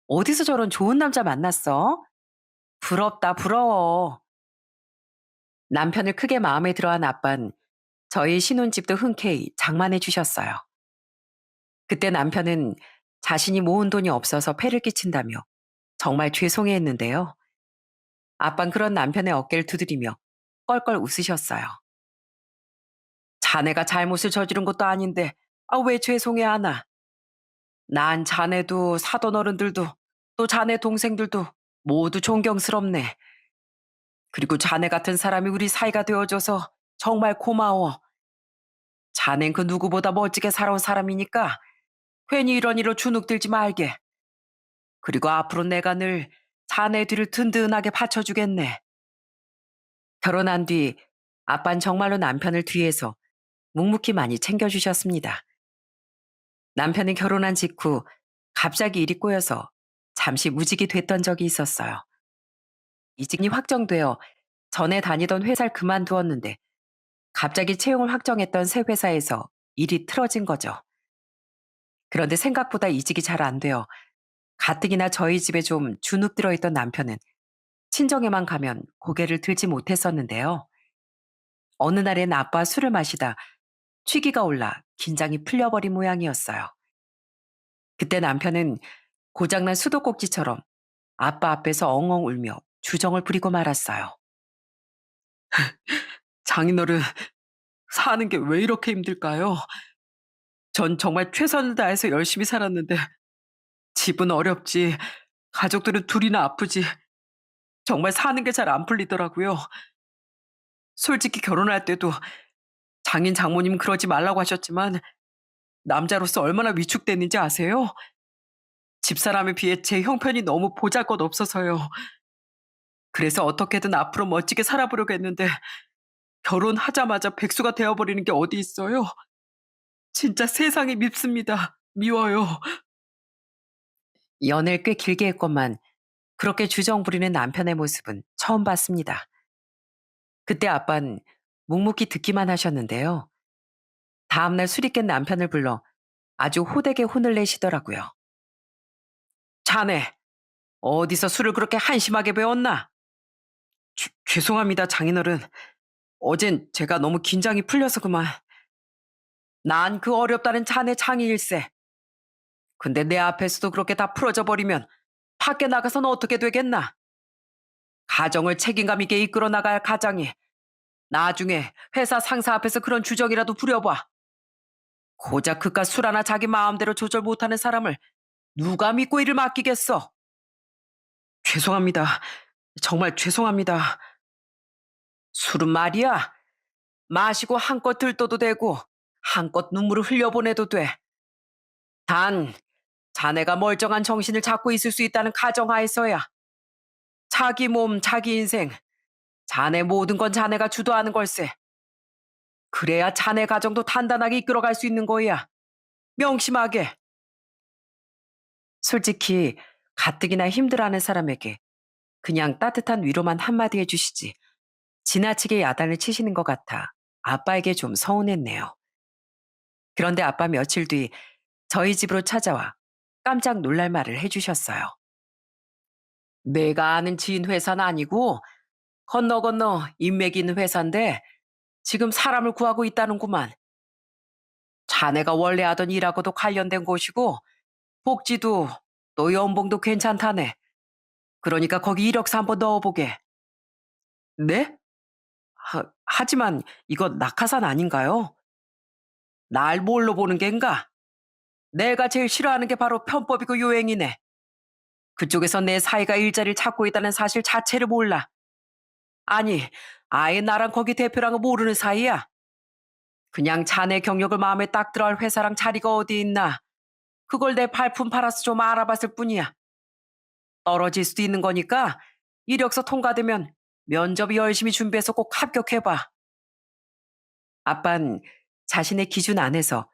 Speaker 1: 어디서 저런 좋은 남자 만났어? 부럽다, 부러워. 남편을 크게 마음에 들어한 아빤 저희 신혼집도 흔쾌히 장만해 주셨어요. 그때 남편은 자신이 모은 돈이 없어서 폐를 끼친다며 정말 죄송해했는데요. 아빤 그런 남편의 어깨를 두드리며 껄껄 웃으셨어요. 자네가 잘못을 저지른 것도 아닌데 왜 죄송해하나? 난 자네도 사돈 어른들도 또 자네 동생들도 모두 존경스럽네. 그리고 자네 같은 사람이 우리 사이가 되어줘서 정말 고마워. 자넨 그 누구보다 멋지게 살아온 사람이니까 괜히 이런 일로 주눅들지 말게. 그리고 앞으로 내가 늘 자네 뒤를 든든하게 받쳐주겠네. 결혼한 뒤 아빤 정말로 남편을 뒤에서 묵묵히 많이 챙겨주셨습니다. 남편이 결혼한 직후 갑자기 일이 꼬여서 잠시 무직이 됐던 적이 있었어요. 이직이 확정되어 전에 다니던 회사를 그만두었는데 갑자기 채용을 확정했던 새 회사에서 일이 틀어진 거죠. 그런데 생각보다 이직이 잘 안 되어 가뜩이나 저희 집에 좀 주눅 들어 있던 남편은 친정에만 가면 고개를 들지 못했었는데요. 어느 날엔 아빠 술을 마시다 취기가 올라 긴장이 풀려버린 모양이었어요. 그때 남편은 고장난 수도꼭지처럼 아빠 앞에서 엉엉 울며 주정을 부리고 말았어요. 장인어른, 사는 게 왜 이렇게 힘들까요? 전 정말 최선을 다해서 열심히 살았는데 집은 어렵지, 가족들은 둘이나 아프지. 정말 사는 게 잘 안 풀리더라고요. 솔직히 결혼할 때도 장인 장모님 그러지 말라고 하셨지만 남자로서 얼마나 위축됐는지 아세요? 집사람에 비해 제 형편이 너무 보잘것없어서요. 그래서 어떻게든 앞으로 멋지게 살아보려고 했는데 결혼하자마자 백수가 되어버리는 게 어디 있어요? 진짜 세상이 밉습니다. 미워요. 연애를 꽤 길게 했건만 그렇게 주정 부리는 남편의 모습은 처음 봤습니다. 그때 아빤 묵묵히 듣기만 하셨는데요. 다음날 술이 깬 남편을 불러 아주 호되게 혼을 내시더라고요. 자네, 어디서 술을 그렇게 한심하게 배웠나? 죄송합니다, 장인어른. 어젠 제가 너무 긴장이 풀려서 그만. 난 그 어렵다는 자네 장이일세. 근데 내 앞에서도 그렇게 다 풀어져 버리면 밖에 나가서는 어떻게 되겠나? 가정을 책임감 있게 이끌어 나갈 가장이 나중에 회사 상사 앞에서 그런 주정이라도 부려봐. 고작 그깟 술 하나 자기 마음대로 조절 못하는 사람을 누가 믿고 일을 맡기겠어? 죄송합니다. 정말 죄송합니다. 술은 말이야. 마시고 한껏 들떠도 되고 한껏 눈물을 흘려보내도 돼. 단 자네가 멀쩡한 정신을 잡고 있을 수 있다는 가정하에서야. 자기 몸, 자기 인생, 자네 모든 건 자네가 주도하는 걸세. 그래야 자네 가정도 단단하게 이끌어갈 수 있는 거야. 명심하게. 솔직히 가뜩이나 힘들어하는 사람에게 그냥 따뜻한 위로만 한마디 해주시지 지나치게 야단을 치시는 것 같아 아빠에게 좀 서운했네요. 그런데 아빠 며칠 뒤 저희 집으로 찾아와 깜짝 놀랄 말을 해주셨어요. 내가 아는 지인 회사는 아니고 건너 건너 인맥 있는 회사인데 지금 사람을 구하고 있다는구만. 자네가 원래 하던 일하고도 관련된 곳이고 복지도 또 연봉도 괜찮다네. 그러니까 거기 이력서 한번 넣어보게. 네? 하지만 이거 낙하산 아닌가요? 날 뭘로 보는 겐가? 내가 제일 싫어하는 게 바로 편법이고 요행이네. 그쪽에서 내 사이가 일자리를 찾고 있다는 사실 자체를 몰라. 아니, 아예 나랑 거기 대표랑은 모르는 사이야. 그냥 자네 경력을 마음에 딱 들어할 회사랑 자리가 어디 있나. 그걸 내 발품 팔아서 좀 알아봤을 뿐이야. 떨어질 수도 있는 거니까 이력서 통과되면 면접 열심히 준비해서 꼭 합격해봐. 아빤 자신의 기준 안에서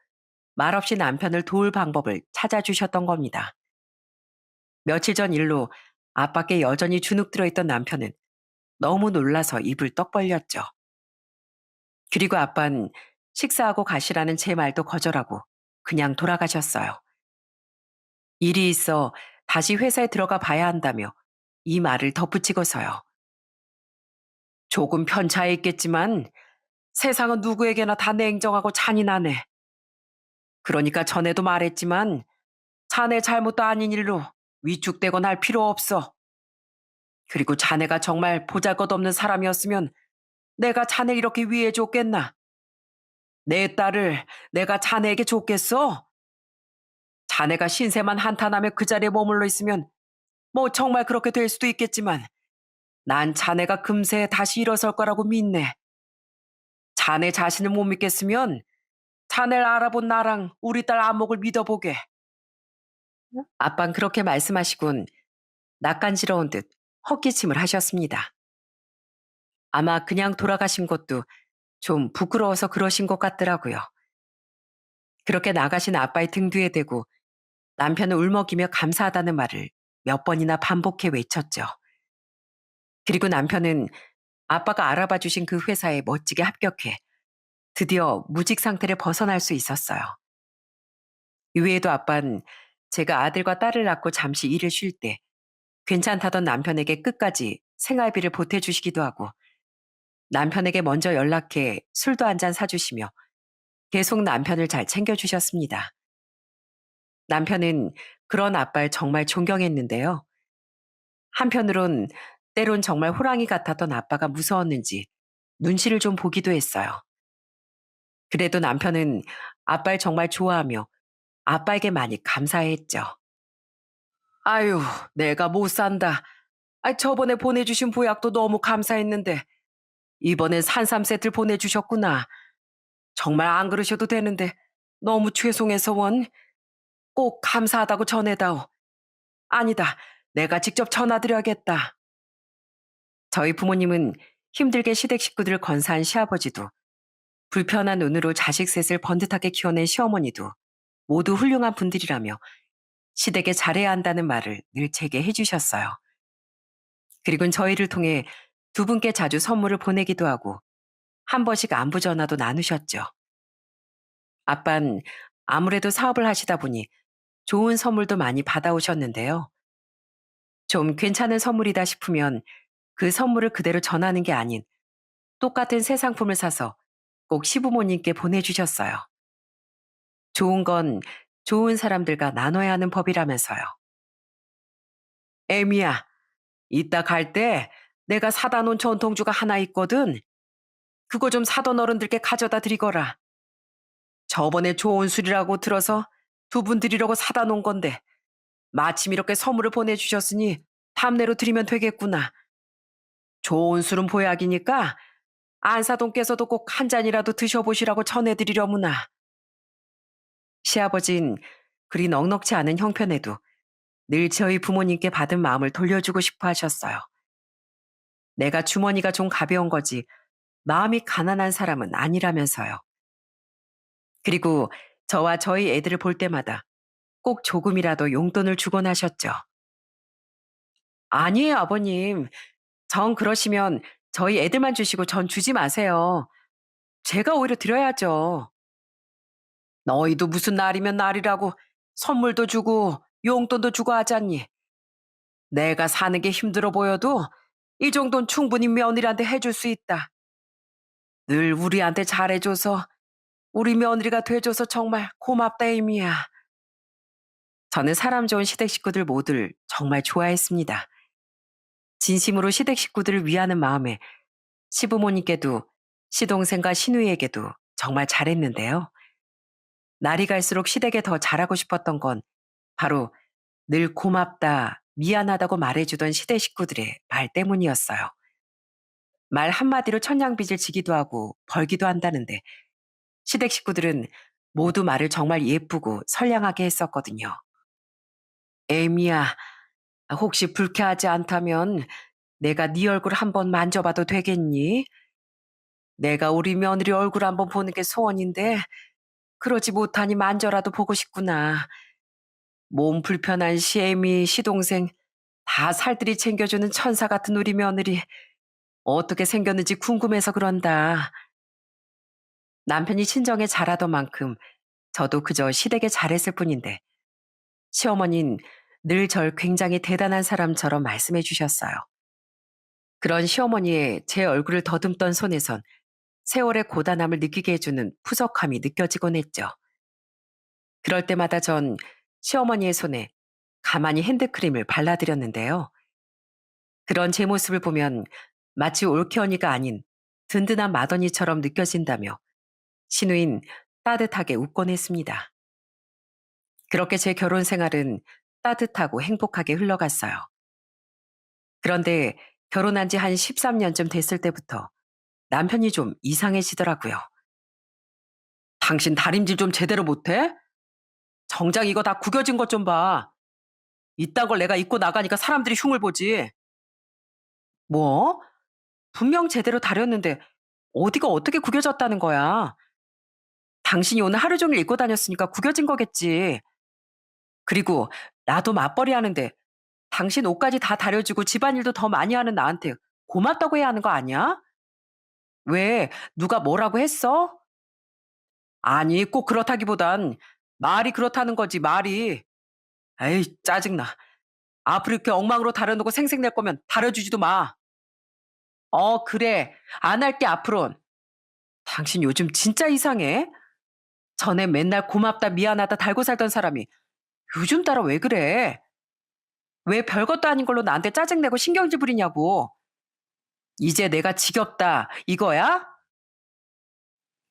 Speaker 1: 말없이 남편을 도울 방법을 찾아주셨던 겁니다. 며칠 전 일로 아빠께 여전히 주눅 들어있던 남편은 너무 놀라서 입을 떡 벌렸죠. 그리고 아빤 식사하고 가시라는 제 말도 거절하고 그냥 돌아가셨어요. 일이 있어 다시 회사에 들어가 봐야 한다며 이 말을 덧붙이고서요. 조금 편차해 있겠지만 세상은 누구에게나 다 냉정하고 잔인하네. 그러니까 전에도 말했지만 자네 잘못도 아닌 일로 위축되곤 할 필요 없어. 그리고 자네가 정말 보잘것없는 사람이었으면 내가 자네 이렇게 위해줬겠나? 내 딸을 내가 자네에게 줬겠어? 자네가 신세만 한탄하며 그 자리에 머물러 있으면 뭐 정말 그렇게 될 수도 있겠지만 난 자네가 금세 다시 일어설 거라고 믿네. 자네 자신을 못 믿겠으면 자네를 알아본 나랑 우리 딸 안목을 믿어보게. 아빤 그렇게 말씀하시곤 낯간지러운 듯 헛기침을 하셨습니다. 아마 그냥 돌아가신 것도 좀 부끄러워서 그러신 것 같더라고요. 그렇게 나가신 아빠의 등 뒤에 대고 남편은 울먹이며 감사하다는 말을 몇 번이나 반복해 외쳤죠. 그리고 남편은 아빠가 알아봐 주신 그 회사에 멋지게 합격해 드디어 무직 상태를 벗어날 수 있었어요. 이외에도 아빠는 제가 아들과 딸을 낳고 잠시 일을 쉴 때 괜찮다던 남편에게 끝까지 생활비를 보태주시기도 하고 남편에게 먼저 연락해 술도 한 잔 사주시며 계속 남편을 잘 챙겨주셨습니다. 남편은 그런 아빠를 정말 존경했는데요. 한편으론 때론 정말 호랑이 같았던 아빠가 무서웠는지 눈치를 좀 보기도 했어요. 그래도 남편은 아빠를 정말 좋아하며 아빠에게 많이 감사해했죠. 아유, 내가 못 산다. 저번에 보내주신 보약도 너무 감사했는데 이번엔 산삼 세트를 보내주셨구나. 정말 안 그러셔도 되는데 너무 죄송해서 원. 꼭 감사하다고 전해다오. 아니다, 내가 직접 전화드려야겠다. 저희 부모님은 힘들게 시댁 식구들을 건사한 시아버지도 불편한 눈으로 자식 셋을 번듯하게 키워낸 시어머니도 모두 훌륭한 분들이라며 시댁에 잘해야 한다는 말을 늘 제게 해주셨어요. 그리고 저희를 통해 두 분께 자주 선물을 보내기도 하고 한 번씩 안부 전화도 나누셨죠. 아빤 아무래도 사업을 하시다 보니 좋은 선물도 많이 받아오셨는데요. 좀 괜찮은 선물이다 싶으면 그 선물을 그대로 전하는 게 아닌 똑같은 새 상품을 사서 꼭 시부모님께 보내주셨어요. 좋은 건 좋은 사람들과 나눠야 하는 법이라면서요. 애미야, 이따 갈 때 내가 사다 놓은 전통주가 하나 있거든. 그거 좀 사돈 어른들께 가져다 드리거라. 저번에 좋은 술이라고 들어서 두 분 드리려고 사다 놓은 건데 마침 이렇게 선물을 보내주셨으니 답내로 드리면 되겠구나. 좋은 술은 보약이니까 안사돈께서도 꼭 한 잔이라도 드셔보시라고 전해드리려무나. 시아버진 그리 넉넉지 않은 형편에도 늘 저희 부모님께 받은 마음을 돌려주고 싶어 하셨어요. 내가 주머니가 좀 가벼운 거지 마음이 가난한 사람은 아니라면서요. 그리고 저와 저희 애들을 볼 때마다 꼭 조금이라도 용돈을 주곤 하셨죠. 아니에요, 아버님. 정 그러시면 저희 애들만 주시고 전 주지 마세요. 제가 오히려 드려야죠. 너희도 무슨 날이면 날이라고 선물도 주고 용돈도 주고 하잖니. 내가 사는 게 힘들어 보여도 이 정도는 충분히 며느리한테 해줄 수 있다. 늘 우리한테 잘해줘서 우리 며느리가 돼줘서 정말 고맙다 이미야. 저는 사람 좋은 시댁 식구들 모두를 정말 좋아했습니다. 진심으로 시댁 식구들을 위하는 마음에 시부모님께도 시동생과 시누이에게도 정말 잘했는데요. 날이 갈수록 시댁에 더 잘하고 싶었던 건 바로 늘 고맙다, 미안하다고 말해주던 시댁 식구들의 말 때문이었어요. 말 한마디로 천냥빚을 지기도 하고 벌기도 한다는데 시댁 식구들은 모두 말을 정말 예쁘고 선량하게 했었거든요. 애미야, 혹시 불쾌하지 않다면 내가 네 얼굴 한번 만져봐도 되겠니? 내가 우리 며느리 얼굴 한번 보는 게 소원인데 그러지 못하니 만져라도 보고 싶구나. 몸 불편한 시애미, 시동생 다 살들이 챙겨주는 천사 같은 우리 며느리 어떻게 생겼는지 궁금해서 그런다. 남편이 친정에 잘하던 만큼 저도 그저 시댁에 잘했을 뿐인데 시어머니는 늘 절 굉장히 대단한 사람처럼 말씀해 주셨어요. 그런 시어머니의 제 얼굴을 더듬던 손에선 세월의 고단함을 느끼게 해주는 푸석함이 느껴지곤 했죠. 그럴 때마다 전 시어머니의 손에 가만히 핸드크림을 발라드렸는데요. 그런 제 모습을 보면 마치 올케 언니가 아닌 든든한 맏언니처럼 느껴진다며 시누인 따뜻하게 웃곤 했습니다. 그렇게 제 결혼 생활은 따뜻하고 행복하게 흘러갔어요. 그런데 결혼한 지 한 13년쯤 됐을 때부터 남편이 좀 이상해지더라고요. 당신 다림질 좀 제대로 못해? 정장 이거 다 구겨진 것 좀 봐. 이딴 걸 내가 입고 나가니까 사람들이 흉을 보지. 뭐? 분명 제대로 다렸는데 어디가 어떻게 구겨졌다는 거야? 당신이 오늘 하루 종일 입고 다녔으니까 구겨진 거겠지. 그리고 나도 맞벌이 하는데 당신 옷까지 다 다려주고 집안일도 더 많이 하는 나한테 고맙다고 해야 하는 거 아니야? 왜? 누가 뭐라고 했어? 아니, 꼭 그렇다기보단 말이 그렇다는 거지, 말이. 에이, 짜증나. 앞으로 이렇게 엉망으로 다려놓고 생색낼 거면 다려주지도 마. 그래. 안 할게, 앞으론. 당신 요즘 진짜 이상해. 전에 맨날 고맙다, 미안하다 달고 살던 사람이 요즘 따라 왜 그래? 왜 별것도 아닌 걸로 나한테 짜증내고 신경질 부리냐고. 이제 내가 지겹다, 이거야?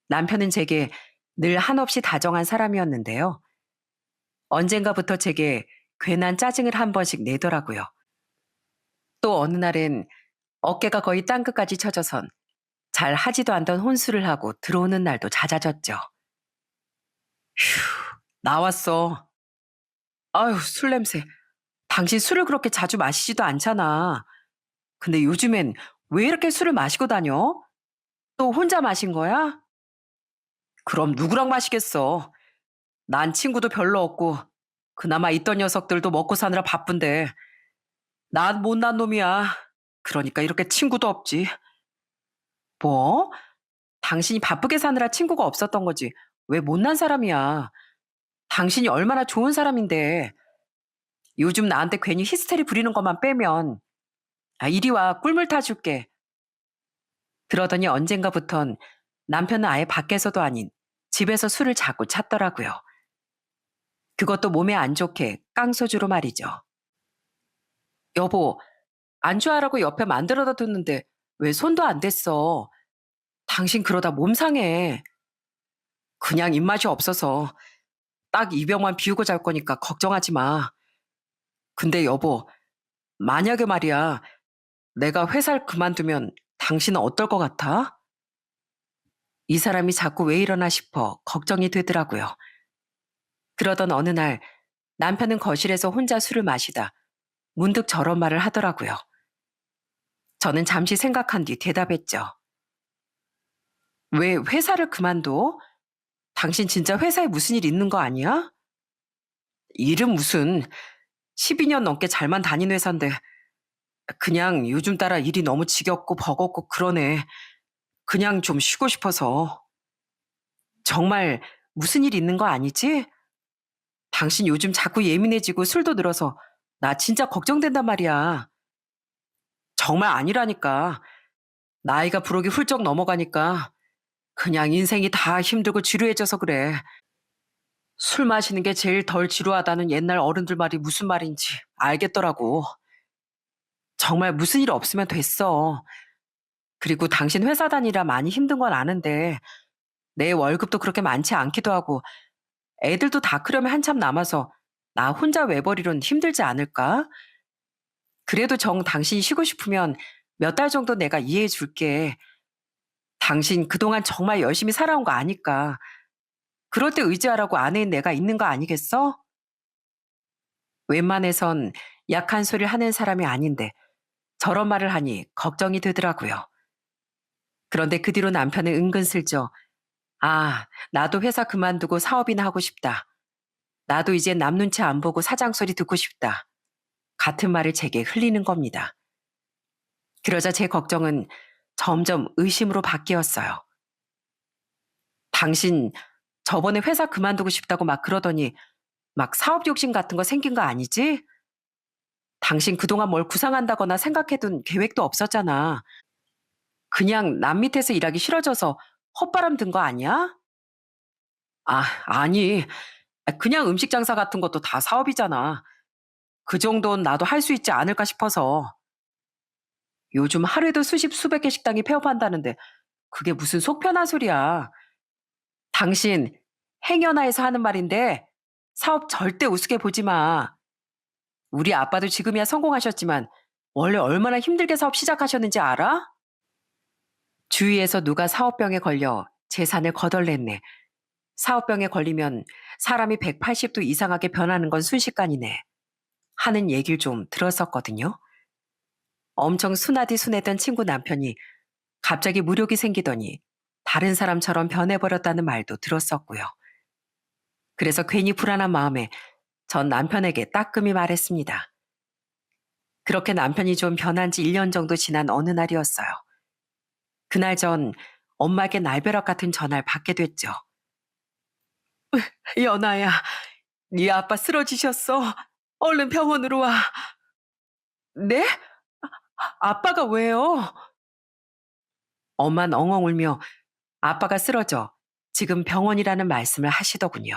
Speaker 1: 남편은 제게 늘 한없이 다정한 사람이었는데요. 언젠가부터 제게 괜한 짜증을 한 번씩 내더라고요. 또 어느 날엔 어깨가 거의 땅끝까지 쳐져선 잘 하지도 않던 혼술을 하고 들어오는 날도 잦아졌죠. 휴, 나왔어. 아유, 술 냄새. 당신 술을 그렇게 자주 마시지도 않잖아. 근데 요즘엔 왜 이렇게 술을 마시고 다녀? 또 혼자 마신 거야? 그럼 누구랑 마시겠어? 난 친구도 별로 없고, 그나마 있던 녀석들도 먹고 사느라 바쁜데, 난 못난 놈이야. 그러니까 이렇게 친구도 없지. 뭐? 당신이 바쁘게 사느라 친구가 없었던 거지. 왜 못난 사람이야? 당신이 얼마나 좋은 사람인데, 요즘 나한테 괜히 히스테리 부리는 것만 빼면, 이리 와, 꿀물 타줄게. 그러더니 언젠가부턴 남편은 아예 밖에서도 아닌 집에서 술을 자꾸 찾더라고요. 그것도 몸에 안 좋게 깡소주로 말이죠. 여보, 안주하라고 옆에 만들어다 뒀는데 왜 손도 안 댔어? 당신 그러다 몸 상해. 그냥 입맛이 없어서 딱 이 병만 비우고 잘 거니까 걱정하지 마. 근데 여보, 만약에 말이야, 내가 회사를 그만두면 당신은 어떨 것 같아? 이 사람이 자꾸 왜 이러나 싶어 걱정이 되더라고요. 그러던 어느 날 남편은 거실에서 혼자 술을 마시다 문득 저런 말을 하더라고요. 저는 잠시 생각한 뒤 대답했죠. 왜 회사를 그만둬? 당신 진짜 회사에 무슨 일 있는 거 아니야? 일은 무슨 12년 넘게 잘만 다닌 회사인데 그냥 요즘 따라 일이 너무 지겹고 버겁고 그러네. 그냥 좀 쉬고 싶어서. 정말 무슨 일 있는 거 아니지? 당신 요즘 자꾸 예민해지고 술도 늘어서 나 진짜 걱정된단 말이야. 정말 아니라니까. 나이가 부록이 훌쩍 넘어가니까 그냥 인생이 다 힘들고 지루해져서 그래. 술 마시는 게 제일 덜 지루하다는 옛날 어른들 말이 무슨 말인지 알겠더라고. 정말 무슨 일 없으면 됐어. 그리고 당신 회사 다니라 많이 힘든 건 아는데 내 월급도 그렇게 많지 않기도 하고 애들도 다 크려면 한참 남아서 나 혼자 외벌이론 힘들지 않을까? 그래도 정 당신이 쉬고 싶으면 몇 달 정도 내가 이해해 줄게. 당신 그동안 정말 열심히 살아온 거 아니까. 그럴 때 의지하라고 아내인 내가 있는 거 아니겠어? 웬만해선 약한 소리를 하는 사람이 아닌데 저런 말을 하니 걱정이 되더라고요. 그런데 그 뒤로 남편은 은근슬쩍 나도 회사 그만두고 사업이나 하고 싶다. 나도 이제 남 눈치 안 보고 사장 소리 듣고 싶다. 같은 말을 제게 흘리는 겁니다. 그러자 제 걱정은 점점 의심으로 바뀌었어요. 당신 저번에 회사 그만두고 싶다고 막 그러더니 막 사업 욕심 같은 거 생긴 거 아니지? 당신 그동안 뭘 구상한다거나 생각해둔 계획도 없었잖아. 그냥 남 밑에서 일하기 싫어져서 헛바람 든 거 아니야? 아니. 그냥 음식 장사 같은 것도 다 사업이잖아. 그 정도는 나도 할 수 있지 않을까 싶어서. 요즘 하루에도 수십 수백 개 식당이 폐업한다는데 그게 무슨 속 편한 소리야. 당신 행여나에서 하는 말인데 사업 절대 우습게 보지 마. 우리 아빠도 지금이야 성공하셨지만 원래 얼마나 힘들게 사업 시작하셨는지 알아? 주위에서 누가 사업병에 걸려 재산을 거덜냈네. 사업병에 걸리면 사람이 180도 이상하게 변하는 건 순식간이네. 하는 얘기를 좀 들었었거든요. 엄청 순하디 순했던 친구 남편이 갑자기 무력이 생기더니 다른 사람처럼 변해버렸다는 말도 들었었고요. 그래서 괜히 불안한 마음에 전 남편에게 따끔히 말했습니다. 그렇게 남편이 좀 변한 지 1년 정도 지난 어느 날이었어요. 그날 전 엄마에게 날벼락 같은 전화를 받게 됐죠. 연아야, 네 아빠 쓰러지셨어. 얼른 병원으로 와. 네? 아빠가 왜요? 엄만 엉엉 울며 아빠가 쓰러져 지금 병원이라는 말씀을 하시더군요.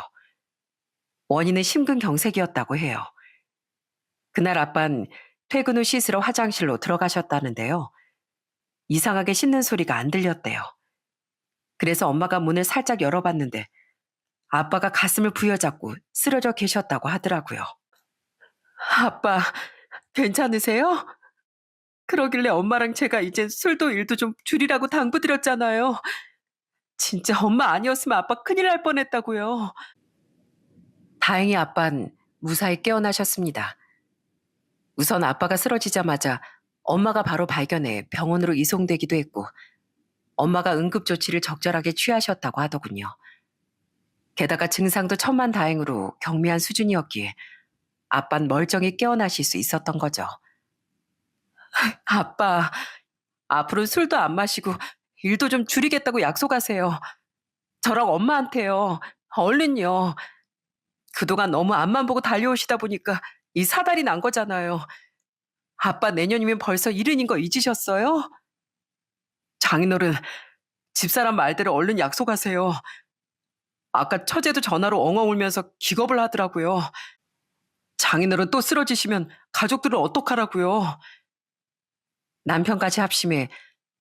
Speaker 1: 원인은 심근경색이었다고 해요. 그날 아빤 퇴근 후 씻으러 화장실로 들어가셨다는데요. 이상하게 씻는 소리가 안 들렸대요. 그래서 엄마가 문을 살짝 열어봤는데 아빠가 가슴을 부여잡고 쓰러져 계셨다고 하더라고요. 아빠, 괜찮으세요? 그러길래 엄마랑 제가 이제 술도 일도 좀 줄이라고 당부드렸잖아요. 진짜 엄마 아니었으면 아빠 큰일 날 뻔했다고요. 다행히 아빤 무사히 깨어나셨습니다. 우선 아빠가 쓰러지자마자 엄마가 바로 발견해 병원으로 이송되기도 했고 엄마가 응급조치를 적절하게 취하셨다고 하더군요. 게다가 증상도 천만다행으로 경미한 수준이었기에 아빤 멀쩡히 깨어나실 수 있었던 거죠. 아빠, 앞으로 술도 안 마시고 일도 좀 줄이겠다고 약속하세요. 저랑 엄마한테요. 얼른요. 그동안 너무 앞만 보고 달려오시다 보니까 이 사달이 난 거잖아요. 아빠 내년이면 벌써 70인 거 잊으셨어요? 장인어른, 집사람 말대로 얼른 약속하세요. 아까 처제도 전화로 엉엉 울면서 기겁을 하더라고요. 장인어른 또 쓰러지시면 가족들은 어떡하라고요. 남편까지 합심해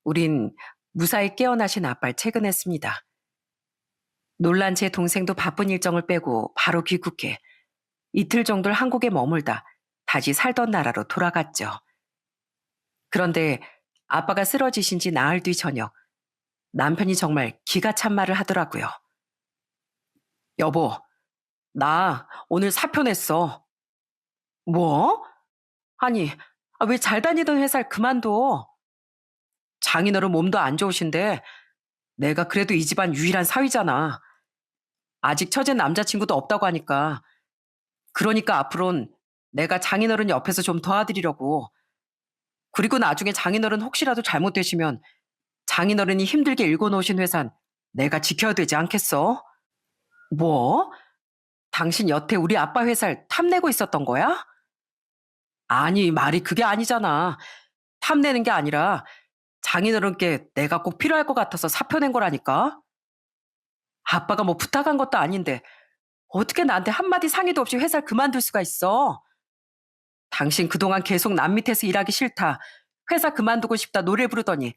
Speaker 1: 우린 무사히 깨어나신 아빠를 퇴근했습니다. 놀란 제 동생도 바쁜 일정을 빼고 바로 귀국해 이틀 정도를 한국에 머물다 다시 살던 나라로 돌아갔죠. 그런데 아빠가 쓰러지신 지 나흘 뒤 저녁 남편이 정말 기가 찬 말을 하더라고요. 여보, 나 오늘 사표 냈어. 뭐? 아니, 왜 잘 다니던 회사를 그만둬? 장인어른 몸도 안 좋으신데 내가 그래도 이 집안 유일한 사위잖아. 아직 처제 남자친구도 없다고 하니까. 그러니까 앞으론 내가 장인어른 옆에서 좀 도와드리려고. 그리고 나중에 장인어른 혹시라도 잘못되시면 장인어른이 힘들게 일궈놓으신 회사는 내가 지켜야 되지 않겠어? 뭐? 당신 여태 우리 아빠 회사를 탐내고 있었던 거야? 아니, 말이 그게 아니잖아. 탐내는 게 아니라 장인어른께 내가 꼭 필요할 것 같아서 사표 낸 거라니까. 아빠가 뭐 부탁한 것도 아닌데 어떻게 나한테 한마디 상의도 없이 회사를 그만둘 수가 있어? 당신 그동안 계속 남 밑에서 일하기 싫다. 회사 그만두고 싶다 노래 부르더니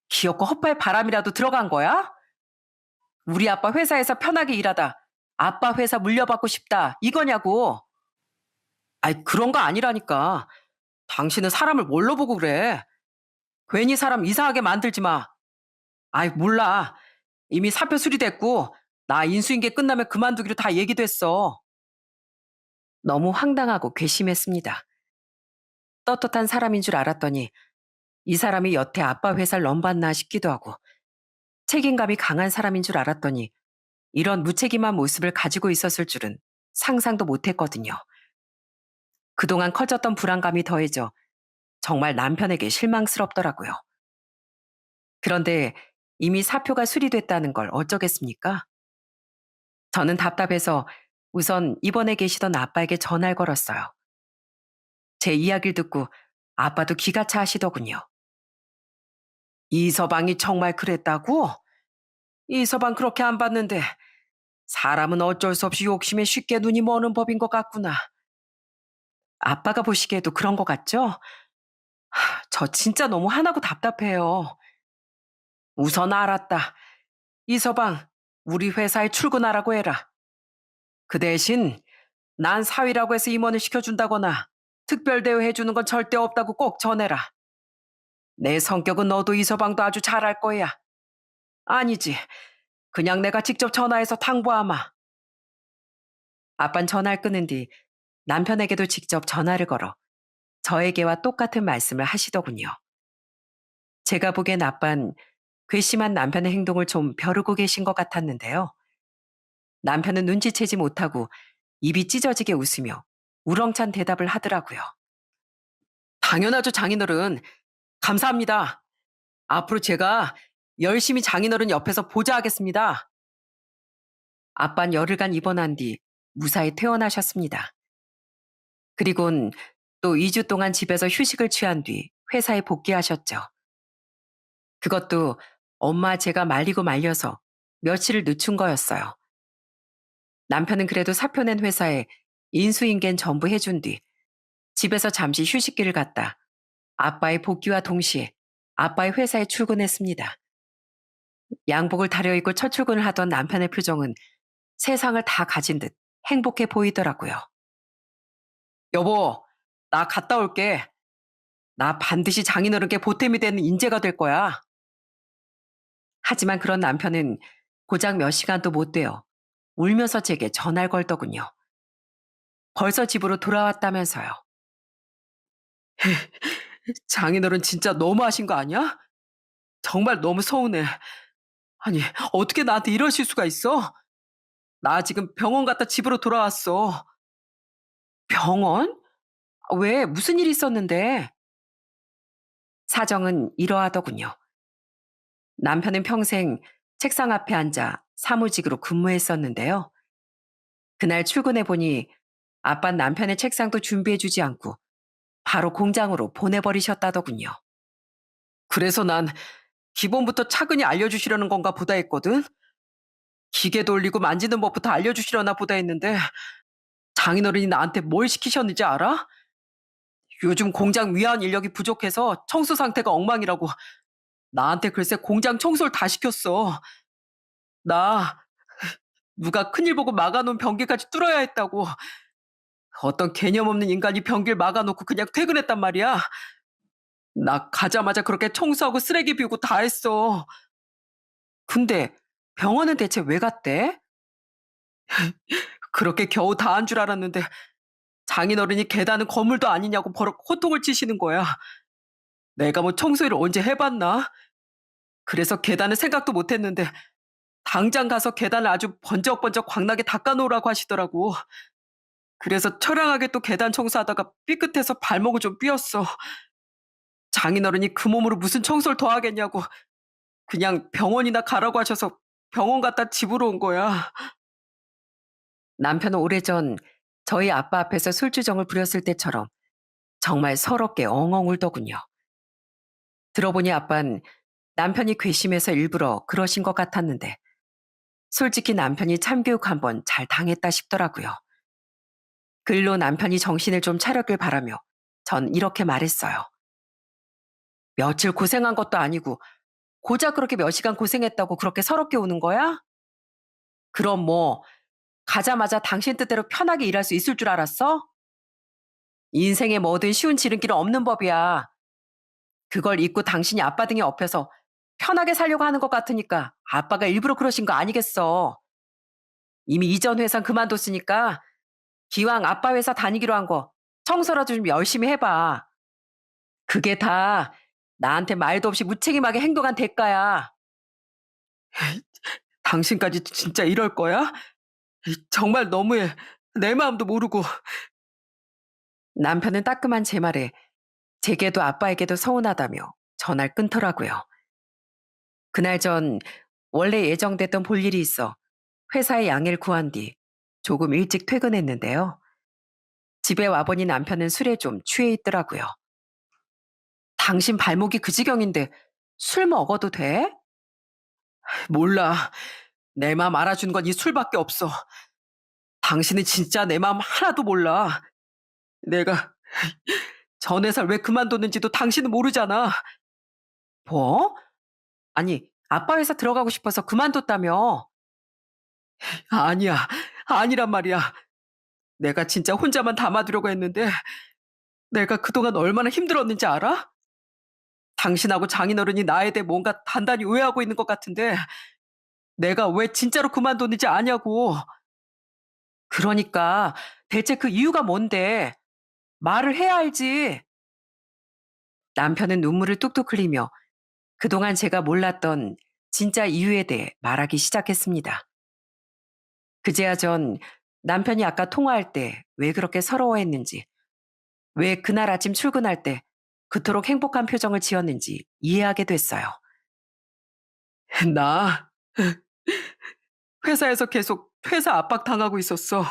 Speaker 1: 기어코 헛발 바람이라도 들어간 거야? 우리 아빠 회사에서 편하게 일하다 아빠 회사 물려받고 싶다 이거냐고. 아이 그런 거 아니라니까. 당신은 사람을 뭘로 보고 그래. 괜히 사람 이상하게 만들지 마. 아이 몰라. 이미 사표 수리됐고 나 인수인계 끝나면 그만두기로 다 얘기됐어. 너무 황당하고 괘씸했습니다. 떳떳한 사람인 줄 알았더니 이 사람이 여태 아빠 회사를 넘봤나 싶기도 하고 책임감이 강한 사람인 줄 알았더니 이런 무책임한 모습을 가지고 있었을 줄은 상상도 못했거든요. 그동안 커졌던 불안감이 더해져 정말 남편에게 실망스럽더라고요. 그런데 이미 사표가 수리됐다는 걸 어쩌겠습니까? 저는 답답해서 우선 입원해 계시던 아빠에게 전화를 걸었어요. 제 이야기를 듣고 아빠도 기가 차 하시더군요. 이서방이 정말 그랬다고? 이서방 그렇게 안 봤는데 사람은 어쩔 수 없이 욕심에 쉽게 눈이 머는 법인 것 같구나. 아빠가 보시기에도 그런 것 같죠? 저 진짜 너무 화나고 답답해요. 우선 알았다. 이서방, 우리 회사에 출근하라고 해라. 그 대신 난 사위라고 해서 임원을 시켜준다거나 특별 대우 해주는 건 절대 없다고 꼭 전해라. 내 성격은 너도 이서방도 아주 잘 알 거야. 아니지. 그냥 내가 직접 전화해서 당부하마. 아빤 전화를 끊은 뒤 남편에게도 직접 전화를 걸어 저에게와 똑같은 말씀을 하시더군요. 제가 보기엔 아빤 괘씸한 남편의 행동을 좀 벼르고 계신 것 같았는데요. 남편은 눈치채지 못하고 입이 찢어지게 웃으며 우렁찬 대답을 하더라고요. 당연하죠, 장인어른. 감사합니다. 앞으로 제가 열심히 장인어른 옆에서 보좌하겠습니다. 아빤 열흘간 입원한 뒤 무사히 퇴원하셨습니다. 그리곤 또 2주 동안 집에서 휴식을 취한 뒤 회사에 복귀하셨죠. 그것도 엄마 제가 말리고 말려서 며칠을 늦춘 거였어요. 남편은 그래도 사표 낸 회사에 인수인계는 전부 해준 뒤 집에서 잠시 휴식기를 갖다 아빠의 복귀와 동시에 아빠의 회사에 출근했습니다. 양복을 다려입고 첫 출근을 하던 남편의 표정은 세상을 다 가진 듯 행복해 보이더라고요. 여보, 나 갔다 올게. 나 반드시 장인어른께 보탬이 되는 인재가 될 거야. 하지만 그런 남편은 고작 몇 시간도 못 돼요. 울면서 제게 전화를 걸더군요. 벌써 집으로 돌아왔다면서요. 장인어른 진짜 너무하신 거 아니야? 정말 너무 서운해. 아니, 어떻게 나한테 이러실 수가 있어? 나 지금 병원 갔다 집으로 돌아왔어. 병원? 왜? 무슨 일이 있었는데? 사정은 이러하더군요. 남편은 평생 책상 앞에 앉아 사무직으로 근무했었는데요. 그날 출근해 보니 아빤 남편의 책상도 준비해주지 않고 바로 공장으로 보내버리셨다더군요. 그래서 난 기본부터 차근히 알려주시려는 건가 보다 했거든. 기계 돌리고 만지는 법부터 알려주시려나 보다 했는데 장인어른이 나한테 뭘 시키셨는지 알아? 요즘 공장 위안 인력이 부족해서 청소 상태가 엉망이라고 나한테 글쎄 공장 청소를 다 시켰어. 나 누가 큰일 보고 막아놓은 변기까지 뚫어야 했다고. 어떤 개념 없는 인간이 변기를 막아놓고 그냥 퇴근했단 말이야. 나 가자마자 그렇게 청소하고 쓰레기 비우고 다 했어. 근데 병원은 대체 왜 갔대? 그렇게 겨우 다 한 줄 알았는데 장인어른이 계단은 건물도 아니냐고 버럭 호통을 치시는 거야. 내가 뭐 청소일을 언제 해봤나? 그래서 계단은 생각도 못했는데 당장 가서 계단을 아주 번쩍번쩍 광나게 닦아놓으라고 하시더라고. 그래서 처량하게 또 계단 청소하다가 삐끗해서 발목을 좀 삐었어. 장인어른이 그 몸으로 무슨 청소를 더 하겠냐고 그냥 병원이나 가라고 하셔서 병원 갔다 집으로 온 거야. 남편은 오래전 저희 아빠 앞에서 술주정을 부렸을 때처럼 정말 서럽게 엉엉 울더군요. 들어보니 아빤 남편이 괘씸해서 일부러 그러신 것 같았는데 솔직히 남편이 참교육 한번 잘 당했다 싶더라고요. 그 일로 남편이 정신을 좀 차렸길 바라며 전 이렇게 말했어요. 며칠 고생한 것도 아니고 고작 그렇게 몇 시간 고생했다고 그렇게 서럽게 우는 거야? 그럼 뭐 가자마자 당신 뜻대로 편하게 일할 수 있을 줄 알았어? 인생에 뭐든 쉬운 지름길은 없는 법이야. 그걸 잊고 당신이 아빠 등에 업혀서 편하게 살려고 하는 것 같으니까 아빠가 일부러 그러신 거 아니겠어. 이미 이전 회사 그만뒀으니까 기왕 아빠 회사 다니기로 한 거 청소라도 좀 열심히 해봐. 그게 다 나한테 말도 없이 무책임하게 행동한 대가야. 당신까지 진짜 이럴 거야? 정말 너무해. 내 마음도 모르고. 남편은 따끔한 제 말에 제게도 아빠에게도 서운하다며 전화를 끊더라고요. 그날 전 원래 예정됐던 볼 일이 있어 회사에 양해를 구한 뒤 조금 일찍 퇴근했는데요. 집에 와보니 남편은 술에 좀 취해 있더라고요. 당신 발목이 그 지경인데 술 먹어도 돼? 몰라. 내 마음 알아준 건 이 술밖에 없어. 당신은 진짜 내 마음 하나도 몰라. 내가 전 회사를 왜 그만뒀는지도 당신은 모르잖아. 뭐? 아니, 아빠 회사 들어가고 싶어서 그만뒀다며. 아니야. 아니란 말이야. 내가 진짜 혼자만 담아두려고 했는데 내가 그동안 얼마나 힘들었는지 알아? 당신하고 장인어른이 나에 대해 뭔가 단단히 오해하고 있는 것 같은데 내가 왜 진짜로 그만뒀는지 아냐고. 그러니까 대체 그 이유가 뭔데? 말을 해야 알지. 남편은 눈물을 뚝뚝 흘리며 그동안 제가 몰랐던 진짜 이유에 대해 말하기 시작했습니다. 그제야 전 남편이 아까 통화할 때 왜 그렇게 서러워했는지, 왜 그날 아침 출근할 때 그토록 행복한 표정을 지었는지 이해하게 됐어요. 나 회사에서 계속 회사 압박 당하고 있었어.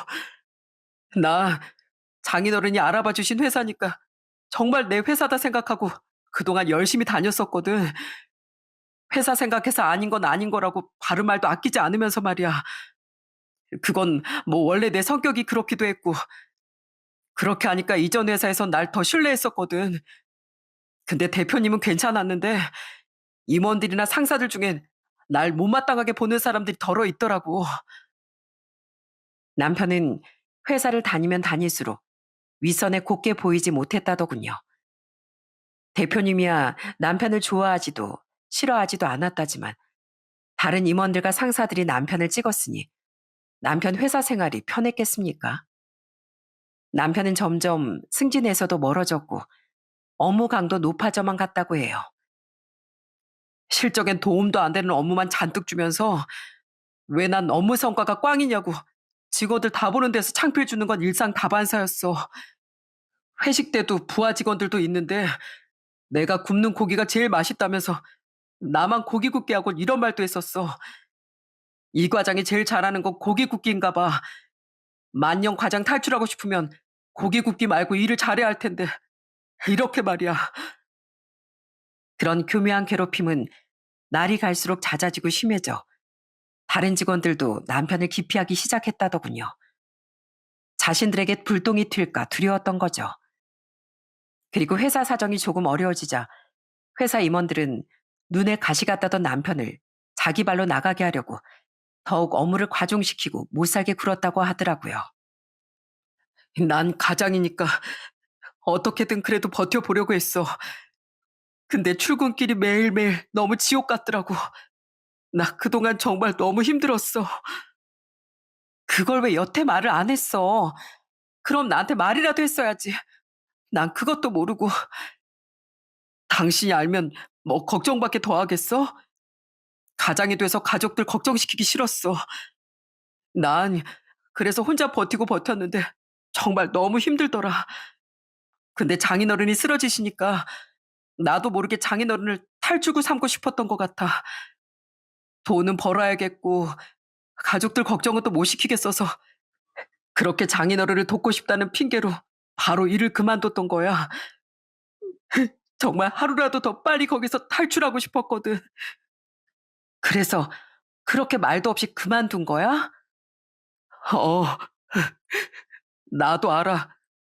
Speaker 1: 나 장인어른이 알아봐 주신 회사니까 정말 내 회사다 생각하고 그동안 열심히 다녔었거든. 회사 생각해서 아닌 건 아닌 거라고 바른 말도 아끼지 않으면서 말이야. 그건 뭐 원래 내 성격이 그렇기도 했고, 그렇게 하니까 이전 회사에선 날 더 신뢰했었거든. 근데 대표님은 괜찮았는데 임원들이나 상사들 중엔 날 못마땅하게 보는 사람들이 덜어 있더라고. 남편은 회사를 다니면 다닐수록 윗선에 곱게 보이지 못했다더군요. 대표님이야 남편을 좋아하지도 싫어하지도 않았다지만 다른 임원들과 상사들이 남편을 찍었으니 남편 회사 생활이 편했겠습니까? 남편은 점점 승진에서도 멀어졌고 업무 강도 높아져만 갔다고 해요. 실적엔 도움도 안 되는 업무만 잔뜩 주면서 왜 난 업무 성과가 꽝이냐고 직원들 다 보는 데서 창피해 주는 건 일상 다반사였어. 회식 때도 부하 직원들도 있는데 내가 굽는 고기가 제일 맛있다면서 나만 고기 굽게 하고 이런 말도 했었어. 이 과장이 제일 잘하는 건 고기 굽기인가 봐. 만년 과장 탈출하고 싶으면 고기 굽기 말고 일을 잘해야 할 텐데. 이렇게 말이야. 그런 교묘한 괴롭힘은 날이 갈수록 잦아지고 심해져 다른 직원들도 남편을 기피하기 시작했다더군요. 자신들에게 불똥이 튈까 두려웠던 거죠. 그리고 회사 사정이 조금 어려워지자 회사 임원들은 눈에 가시 같다던 남편을 자기 발로 나가게 하려고 더욱 업무를 과중시키고 못살게 굴었다고 하더라고요. 난 가장이니까 어떻게든 그래도 버텨보려고 했어. 근데 출근길이 매일매일 너무 지옥 같더라고. 나 그동안 정말 너무 힘들었어. 그걸 왜 여태 말을 안 했어? 그럼 나한테 말이라도 했어야지. 난 그것도 모르고. 당신이 알면 뭐 걱정밖에 더 하겠어? 가장이 돼서 가족들 걱정시키기 싫었어. 난 그래서 혼자 버티고 버텼는데 정말 너무 힘들더라. 근데 장인어른이 쓰러지시니까 나도 모르게 장인어른을 탈주고 삼고 싶었던 것 같아. 돈은 벌어야겠고 가족들 걱정은 또 못 시키겠어서 그렇게 장인어른을 돕고 싶다는 핑계로 바로 일을 그만뒀던 거야. 정말 하루라도 더 빨리 거기서 탈출하고 싶었거든. 그래서 그렇게 말도 없이 그만둔 거야? 어, 나도 알아.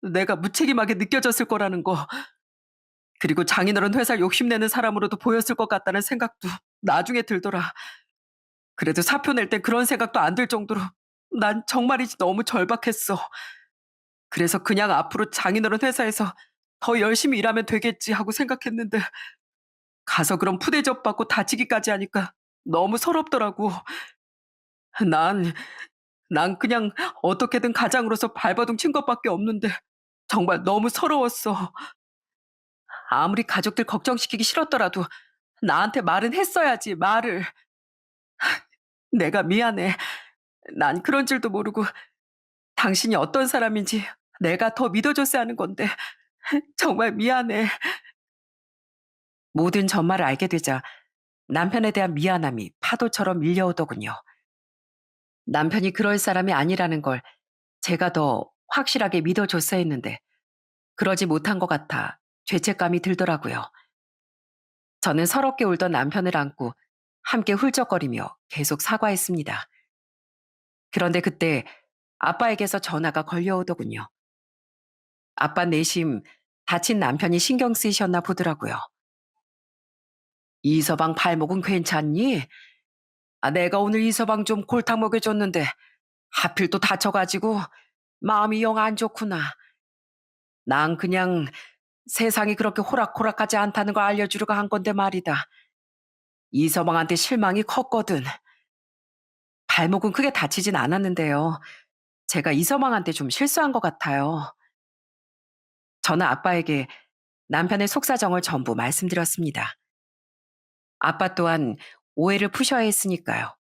Speaker 1: 내가 무책임하게 느껴졌을 거라는 거. 그리고 장인어른 회사 욕심내는 사람으로도 보였을 것 같다는 생각도 나중에 들더라. 그래도 사표 낼 땐 그런 생각도 안 들 정도로 난 정말이지 너무 절박했어. 그래서 그냥 앞으로 장인어른 회사에서 더 열심히 일하면 되겠지 하고 생각했는데 가서 그런 푸대접 받고 다치기까지 하니까 너무 서럽더라고. 난, 난 그냥 어떻게든 가장으로서 발버둥 친 것밖에 없는데 정말 너무 서러웠어. 아무리 가족들 걱정시키기 싫었더라도 나한테 말은 했어야지, 말을. 내가 미안해. 난 그런 줄도 모르고 당신이 어떤 사람인지 내가 더 믿어줬어야 하는 건데 정말 미안해. 모든 전말을 알게 되자 남편에 대한 미안함이 파도처럼 밀려오더군요. 남편이 그럴 사람이 아니라는 걸 제가 더 확실하게 믿어줬어야 했는데 그러지 못한 것 같아 죄책감이 들더라고요. 저는 서럽게 울던 남편을 안고 함께 훌쩍거리며 계속 사과했습니다. 그런데 그때 아빠에게서 전화가 걸려오더군요. 아빠 내심 다친 남편이 신경 쓰이셨나 보더라고요. 이서방 발목은 괜찮니? 아, 내가 오늘 이서방 좀 골탕 먹여줬는데 하필 또 다쳐가지고 마음이 영 안 좋구나. 난 그냥 세상이 그렇게 호락호락하지 않다는 걸 알려주려고 한 건데 말이다. 이서방한테 실망이 컸거든. 발목은 크게 다치진 않았는데요. 제가 이서방한테 좀 실수한 것 같아요. 저는 아빠에게 남편의 속사정을 전부 말씀드렸습니다. 아빠 또한 오해를 푸셔야 했으니까요.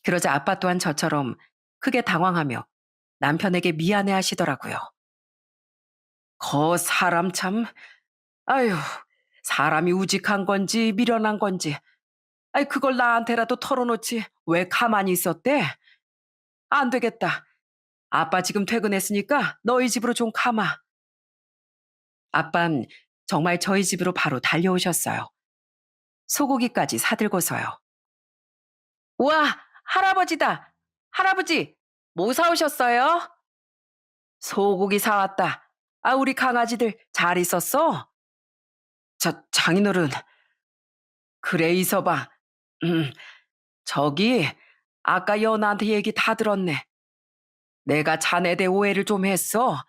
Speaker 1: 그러자 아빠 또한 저처럼 크게 당황하며 남편에게 미안해 하시더라고요. 사람 참, 아유, 사람이 우직한 건지 미련한 건지, 아이, 그걸 나한테라도 털어놓지 왜 가만히 있었대? 안 되겠다. 아빠 지금 퇴근했으니까 너희 집으로 좀 가마. 아빤 정말 저희 집으로 바로 달려오셨어요. 소고기까지 사들고서요. 우와, 할아버지다. 할아버지, 뭐 사오셨어요? 소고기 사왔다. 아, 우리 강아지들 잘 있었어? 장인어른, 그래, 있어봐. 음, 저기, 아까 연아한테 얘기 다 들었네. 내가 자네 대 오해를 좀 했어.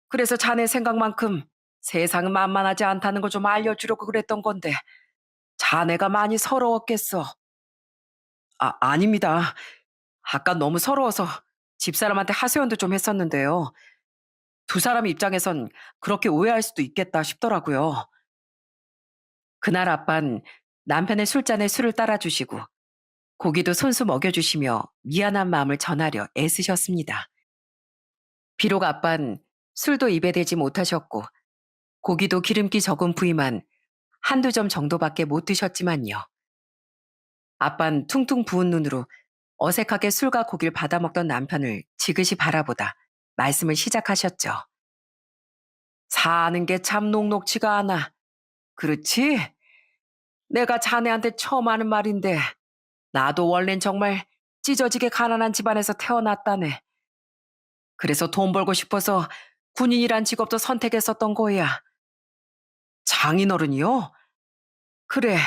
Speaker 1: 그래서 자네 생각만큼 세상은 만만하지 않다는 걸 좀 알려주려고 그랬던 건데, 자네가 많이 서러웠겠어. 아닙니다. 아까 너무 서러워서 집사람한테 하소연도 좀 했었는데요. 두 사람 입장에선 그렇게 오해할 수도 있겠다 싶더라고요. 그날 아빤 남편의 술잔에 술을 따라주시고 고기도 손수 먹여주시며 미안한 마음을 전하려 애쓰셨습니다. 비록 아빤 술도 입에 대지 못하셨고 고기도 기름기 적은 부위만 한두 점 정도밖에 못 드셨지만요. 아빤 퉁퉁 부은 눈으로 어색하게 술과 고기를 받아먹던 남편을 지그시 바라보다 말씀을 시작하셨죠. 사는 게 참 녹록지가 않아. 그렇지? 내가 자네한테 처음 하는 말인데 나도 원래는 정말 찢어지게 가난한 집안에서 태어났다네. 그래서 돈 벌고 싶어서 군인이란 직업도 선택했었던 거야. 장인어른이요? 그래.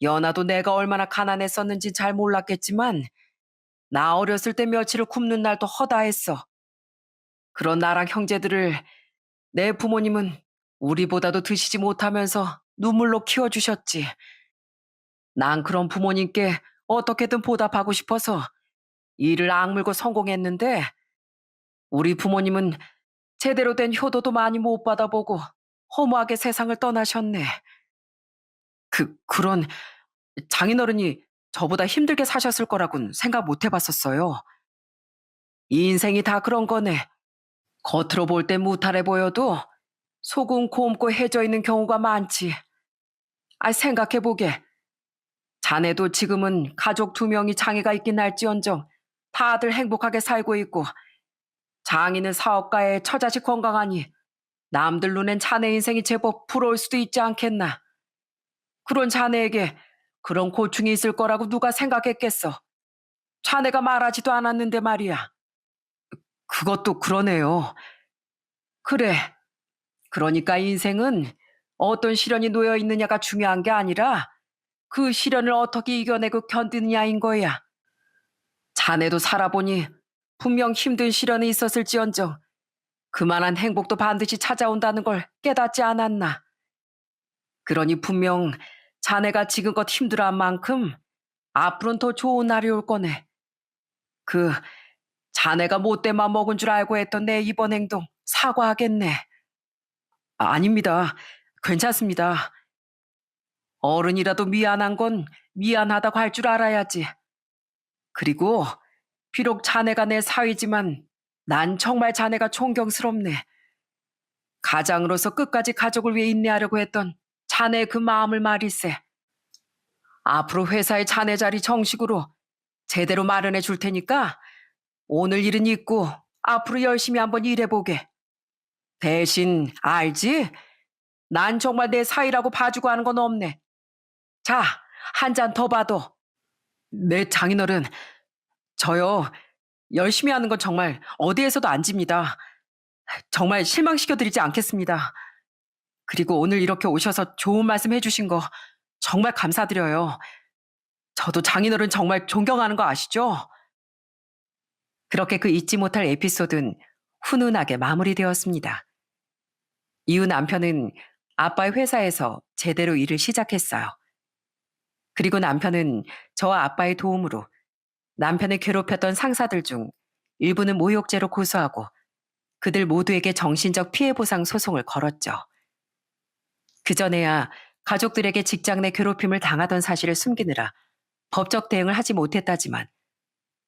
Speaker 1: 연아도 내가 얼마나 가난했었는지 잘 몰랐겠지만 나 어렸을 때 며칠을 굶는 날도 허다했어. 그런 나랑 형제들을 내 부모님은 우리보다도 드시지 못하면서 눈물로 키워주셨지. 난 그런 부모님께 어떻게든 보답하고 싶어서 일을 악물고 성공했는데 우리 부모님은 제대로 된 효도도 많이 못 받아보고 허무하게 세상을 떠나셨네. 그런 장인어른이 저보다 힘들게 사셨을 거라고는 생각 못 해봤었어요. 이 인생이 다 그런 거네. 겉으로 볼 땐 무탈해 보여도 속은 곰고 해져 있는 경우가 많지. 생각해보게. 자네도 지금은 가족 두 명이 장애가 있긴 할지언정 다들 행복하게 살고 있고 장인은 사업가에 처자식 건강하니 남들 눈엔 자네 인생이 제법 부러울 수도 있지 않겠나. 그런 자네에게 그런 고충이 있을 거라고 누가 생각했겠어. 자네가 말하지도 않았는데 말이야. 그것도 그러네요. 그래. 그러니까 인생은 어떤 시련이 놓여 있느냐가 중요한 게 아니라 그 시련을 어떻게 이겨내고 견디느냐인 거야. 자네도 살아보니 분명 힘든 시련이 있었을지언정 그만한 행복도 반드시 찾아온다는 걸 깨닫지 않았나. 그러니 분명 자네가 지금껏 힘들어한 만큼 앞으로는 더 좋은 날이 올 거네. 그 자네가 못돼만 먹은 줄 알고 했던 내 이번 행동 사과하겠네. 아닙니다. 괜찮습니다. 어른이라도 미안한 건 미안하다고 할 줄 알아야지. 그리고 비록 자네가 내 사위지만 난 정말 자네가 존경스럽네. 가장으로서 끝까지 가족을 위해 인내하려고 했던 자네의 그 마음을 말일세. 앞으로 회사의 자네 자리 정식으로 제대로 마련해 줄 테니까 오늘 일은 잊고 앞으로 열심히 한번 일해보게. 대신 알지? 난 정말 내 사위라고 봐주고 하는 건 없네. 자, 한 잔 더 봐도. 네, 장인어른. 저요, 열심히 하는 건 정말 어디에서도 안 집니다. 정말 실망시켜드리지 않겠습니다. 그리고 오늘 이렇게 오셔서 좋은 말씀 해주신 거 정말 감사드려요. 저도 장인어른 정말 존경하는 거 아시죠? 그렇게 그 잊지 못할 에피소드는 훈훈하게 마무리되었습니다. 이후 남편은 아빠의 회사에서 제대로 일을 시작했어요. 그리고 남편은 저와 아빠의 도움으로 남편을 괴롭혔던 상사들 중 일부는 모욕죄로 고소하고 그들 모두에게 정신적 피해 보상 소송을 걸었죠. 그전에야 가족들에게 직장 내 괴롭힘을 당하던 사실을 숨기느라 법적 대응을 하지 못했다지만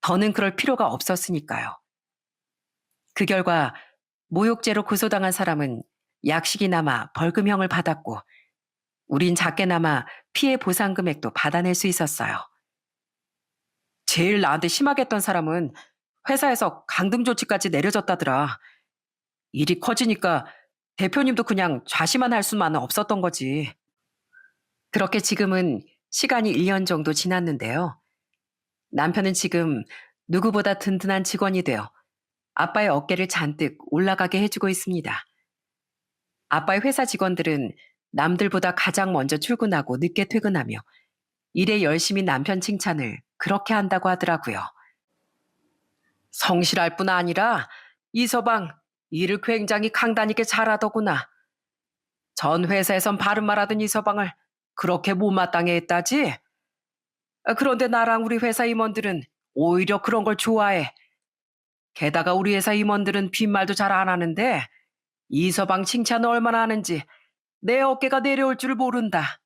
Speaker 1: 더는 그럴 필요가 없었으니까요. 그 결과 모욕죄로 고소당한 사람은 약식이나마 벌금형을 받았고 우린 작게나마 피해 보상 금액도 받아낼 수 있었어요. 제일 나한테 심하게 했던 사람은 회사에서 강등 조치까지 내려졌다더라. 일이 커지니까 대표님도 그냥 좌시만 할 수만은 없었던 거지. 그렇게 지금은 시간이 1년 정도 지났는데요. 남편은 지금 누구보다 든든한 직원이 되어 아빠의 어깨를 잔뜩 올라가게 해주고 있습니다. 아빠의 회사 직원들은 남들보다 가장 먼저 출근하고 늦게 퇴근하며 일에 열심히 남편 칭찬을 그렇게 한다고 하더라고요. 성실할 뿐 아니라 이서방 일을 굉장히 강단있게 잘하더구나. 전 회사에선 바른말하던 이서방을 그렇게 못마땅해 했다지? 그런데 나랑 우리 회사 임원들은 오히려 그런 걸 좋아해. 게다가 우리 회사 임원들은 빈말도 잘 안 하는데 이서방 칭찬을 얼마나 하는지 내 어깨가 내려올 줄 모른다.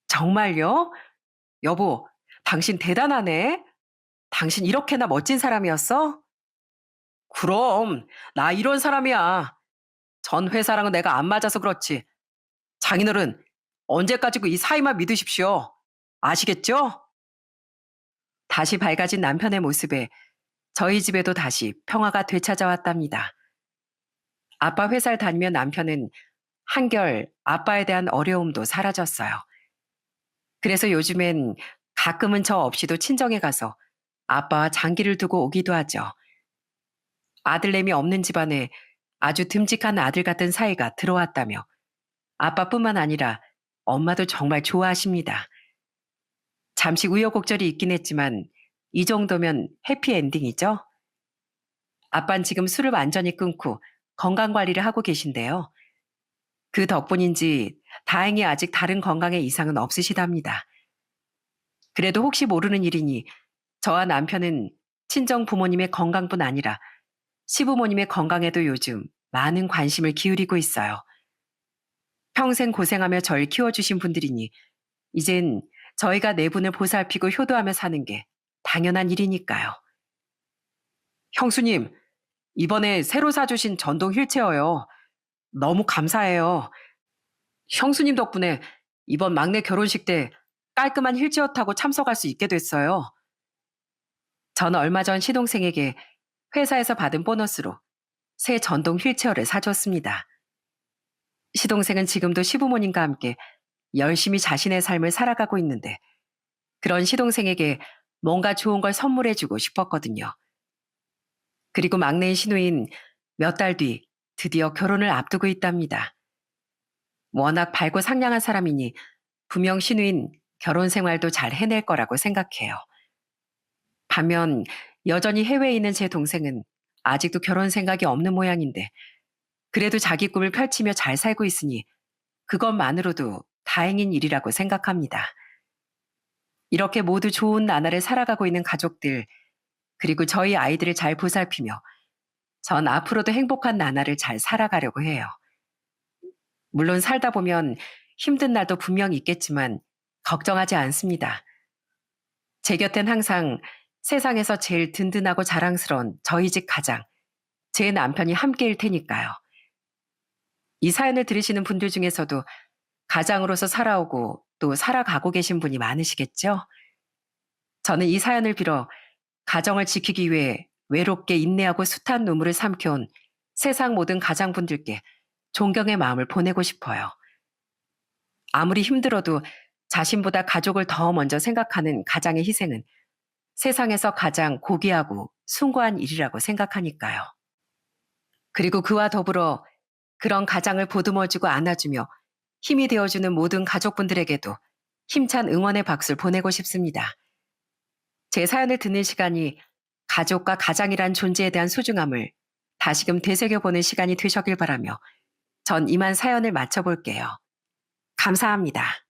Speaker 1: 정말요? 여보, 당신 대단하네. 당신 이렇게나 멋진 사람이었어? 그럼, 나 이런 사람이야. 전 회사랑은 내가 안 맞아서 그렇지. 장인어른, 언제까지고 이 사이만 믿으십시오. 아시겠죠? 다시 밝아진 남편의 모습에 저희 집에도 다시 평화가 되찾아왔답니다. 아빠 회사를 다니며 남편은 한결 아빠에 대한 어려움도 사라졌어요. 그래서 요즘엔 가끔은 저 없이도 친정에 가서 아빠와 장기를 두고 오기도 하죠. 아들내미 없는 집안에 아주 듬직한 아들 같은 사이가 들어왔다며 아빠뿐만 아니라 엄마도 정말 좋아하십니다. 잠시 우여곡절이 있긴 했지만 이 정도면 해피엔딩이죠. 아빠는 지금 술을 완전히 끊고 건강관리를 하고 계신데요. 그 덕분인지 다행히 아직 다른 건강에 이상은 없으시답니다. 그래도 혹시 모르는 일이니 저와 남편은 친정 부모님의 건강뿐 아니라 시부모님의 건강에도 요즘 많은 관심을 기울이고 있어요. 평생 고생하며 절 키워주신 분들이니 이젠 저희가 네 분을 보살피고 효도하며 사는 게 당연한 일이니까요. 형수님, 이번에 새로 사주신 전동 휠체어요. 너무 감사해요. 형수님 덕분에 이번 막내 결혼식 때 깔끔한 휠체어 타고 참석할 수 있게 됐어요. 저는 얼마 전 시동생에게 회사에서 받은 보너스로 새 전동 휠체어를 사줬습니다. 시동생은 지금도 시부모님과 함께 열심히 자신의 삶을 살아가고 있는데 그런 시동생에게 뭔가 좋은 걸 선물해주고 싶었거든요. 그리고 막내인 신우인 몇 달 뒤 드디어 결혼을 앞두고 있답니다. 워낙 밝고 상냥한 사람이니 분명 신우인 결혼 생활도 잘 해낼 거라고 생각해요. 반면 여전히 해외에 있는 제 동생은 아직도 결혼 생각이 없는 모양인데 그래도 자기 꿈을 펼치며 잘 살고 있으니 그것만으로도 다행인 일이라고 생각합니다. 이렇게 모두 좋은 나날을 살아가고 있는 가족들, 그리고 저희 아이들을 잘 보살피며 전 앞으로도 행복한 나날을 잘 살아가려고 해요. 물론 살다 보면 힘든 날도 분명히 있겠지만 걱정하지 않습니다. 제 곁엔 항상 세상에서 제일 든든하고 자랑스러운 저희 집 가장, 제 남편이 함께일 테니까요. 이 사연을 들으시는 분들 중에서도 가장으로서 살아오고 또 살아가고 계신 분이 많으시겠죠? 저는 이 사연을 빌어 가정을 지키기 위해 외롭게 인내하고 숱한 눈물을 삼켜온 세상 모든 가장분들께 존경의 마음을 보내고 싶어요. 아무리 힘들어도 자신보다 가족을 더 먼저 생각하는 가장의 희생은 세상에서 가장 고귀하고 숭고한 일이라고 생각하니까요. 그리고 그와 더불어 그런 가장을 보듬어주고 안아주며 힘이 되어주는 모든 가족분들에게도 힘찬 응원의 박수를 보내고 싶습니다. 제 사연을 듣는 시간이 가족과 가장이란 존재에 대한 소중함을 다시금 되새겨보는 시간이 되셨길 바라며 전 이만 사연을 마쳐볼게요. 감사합니다.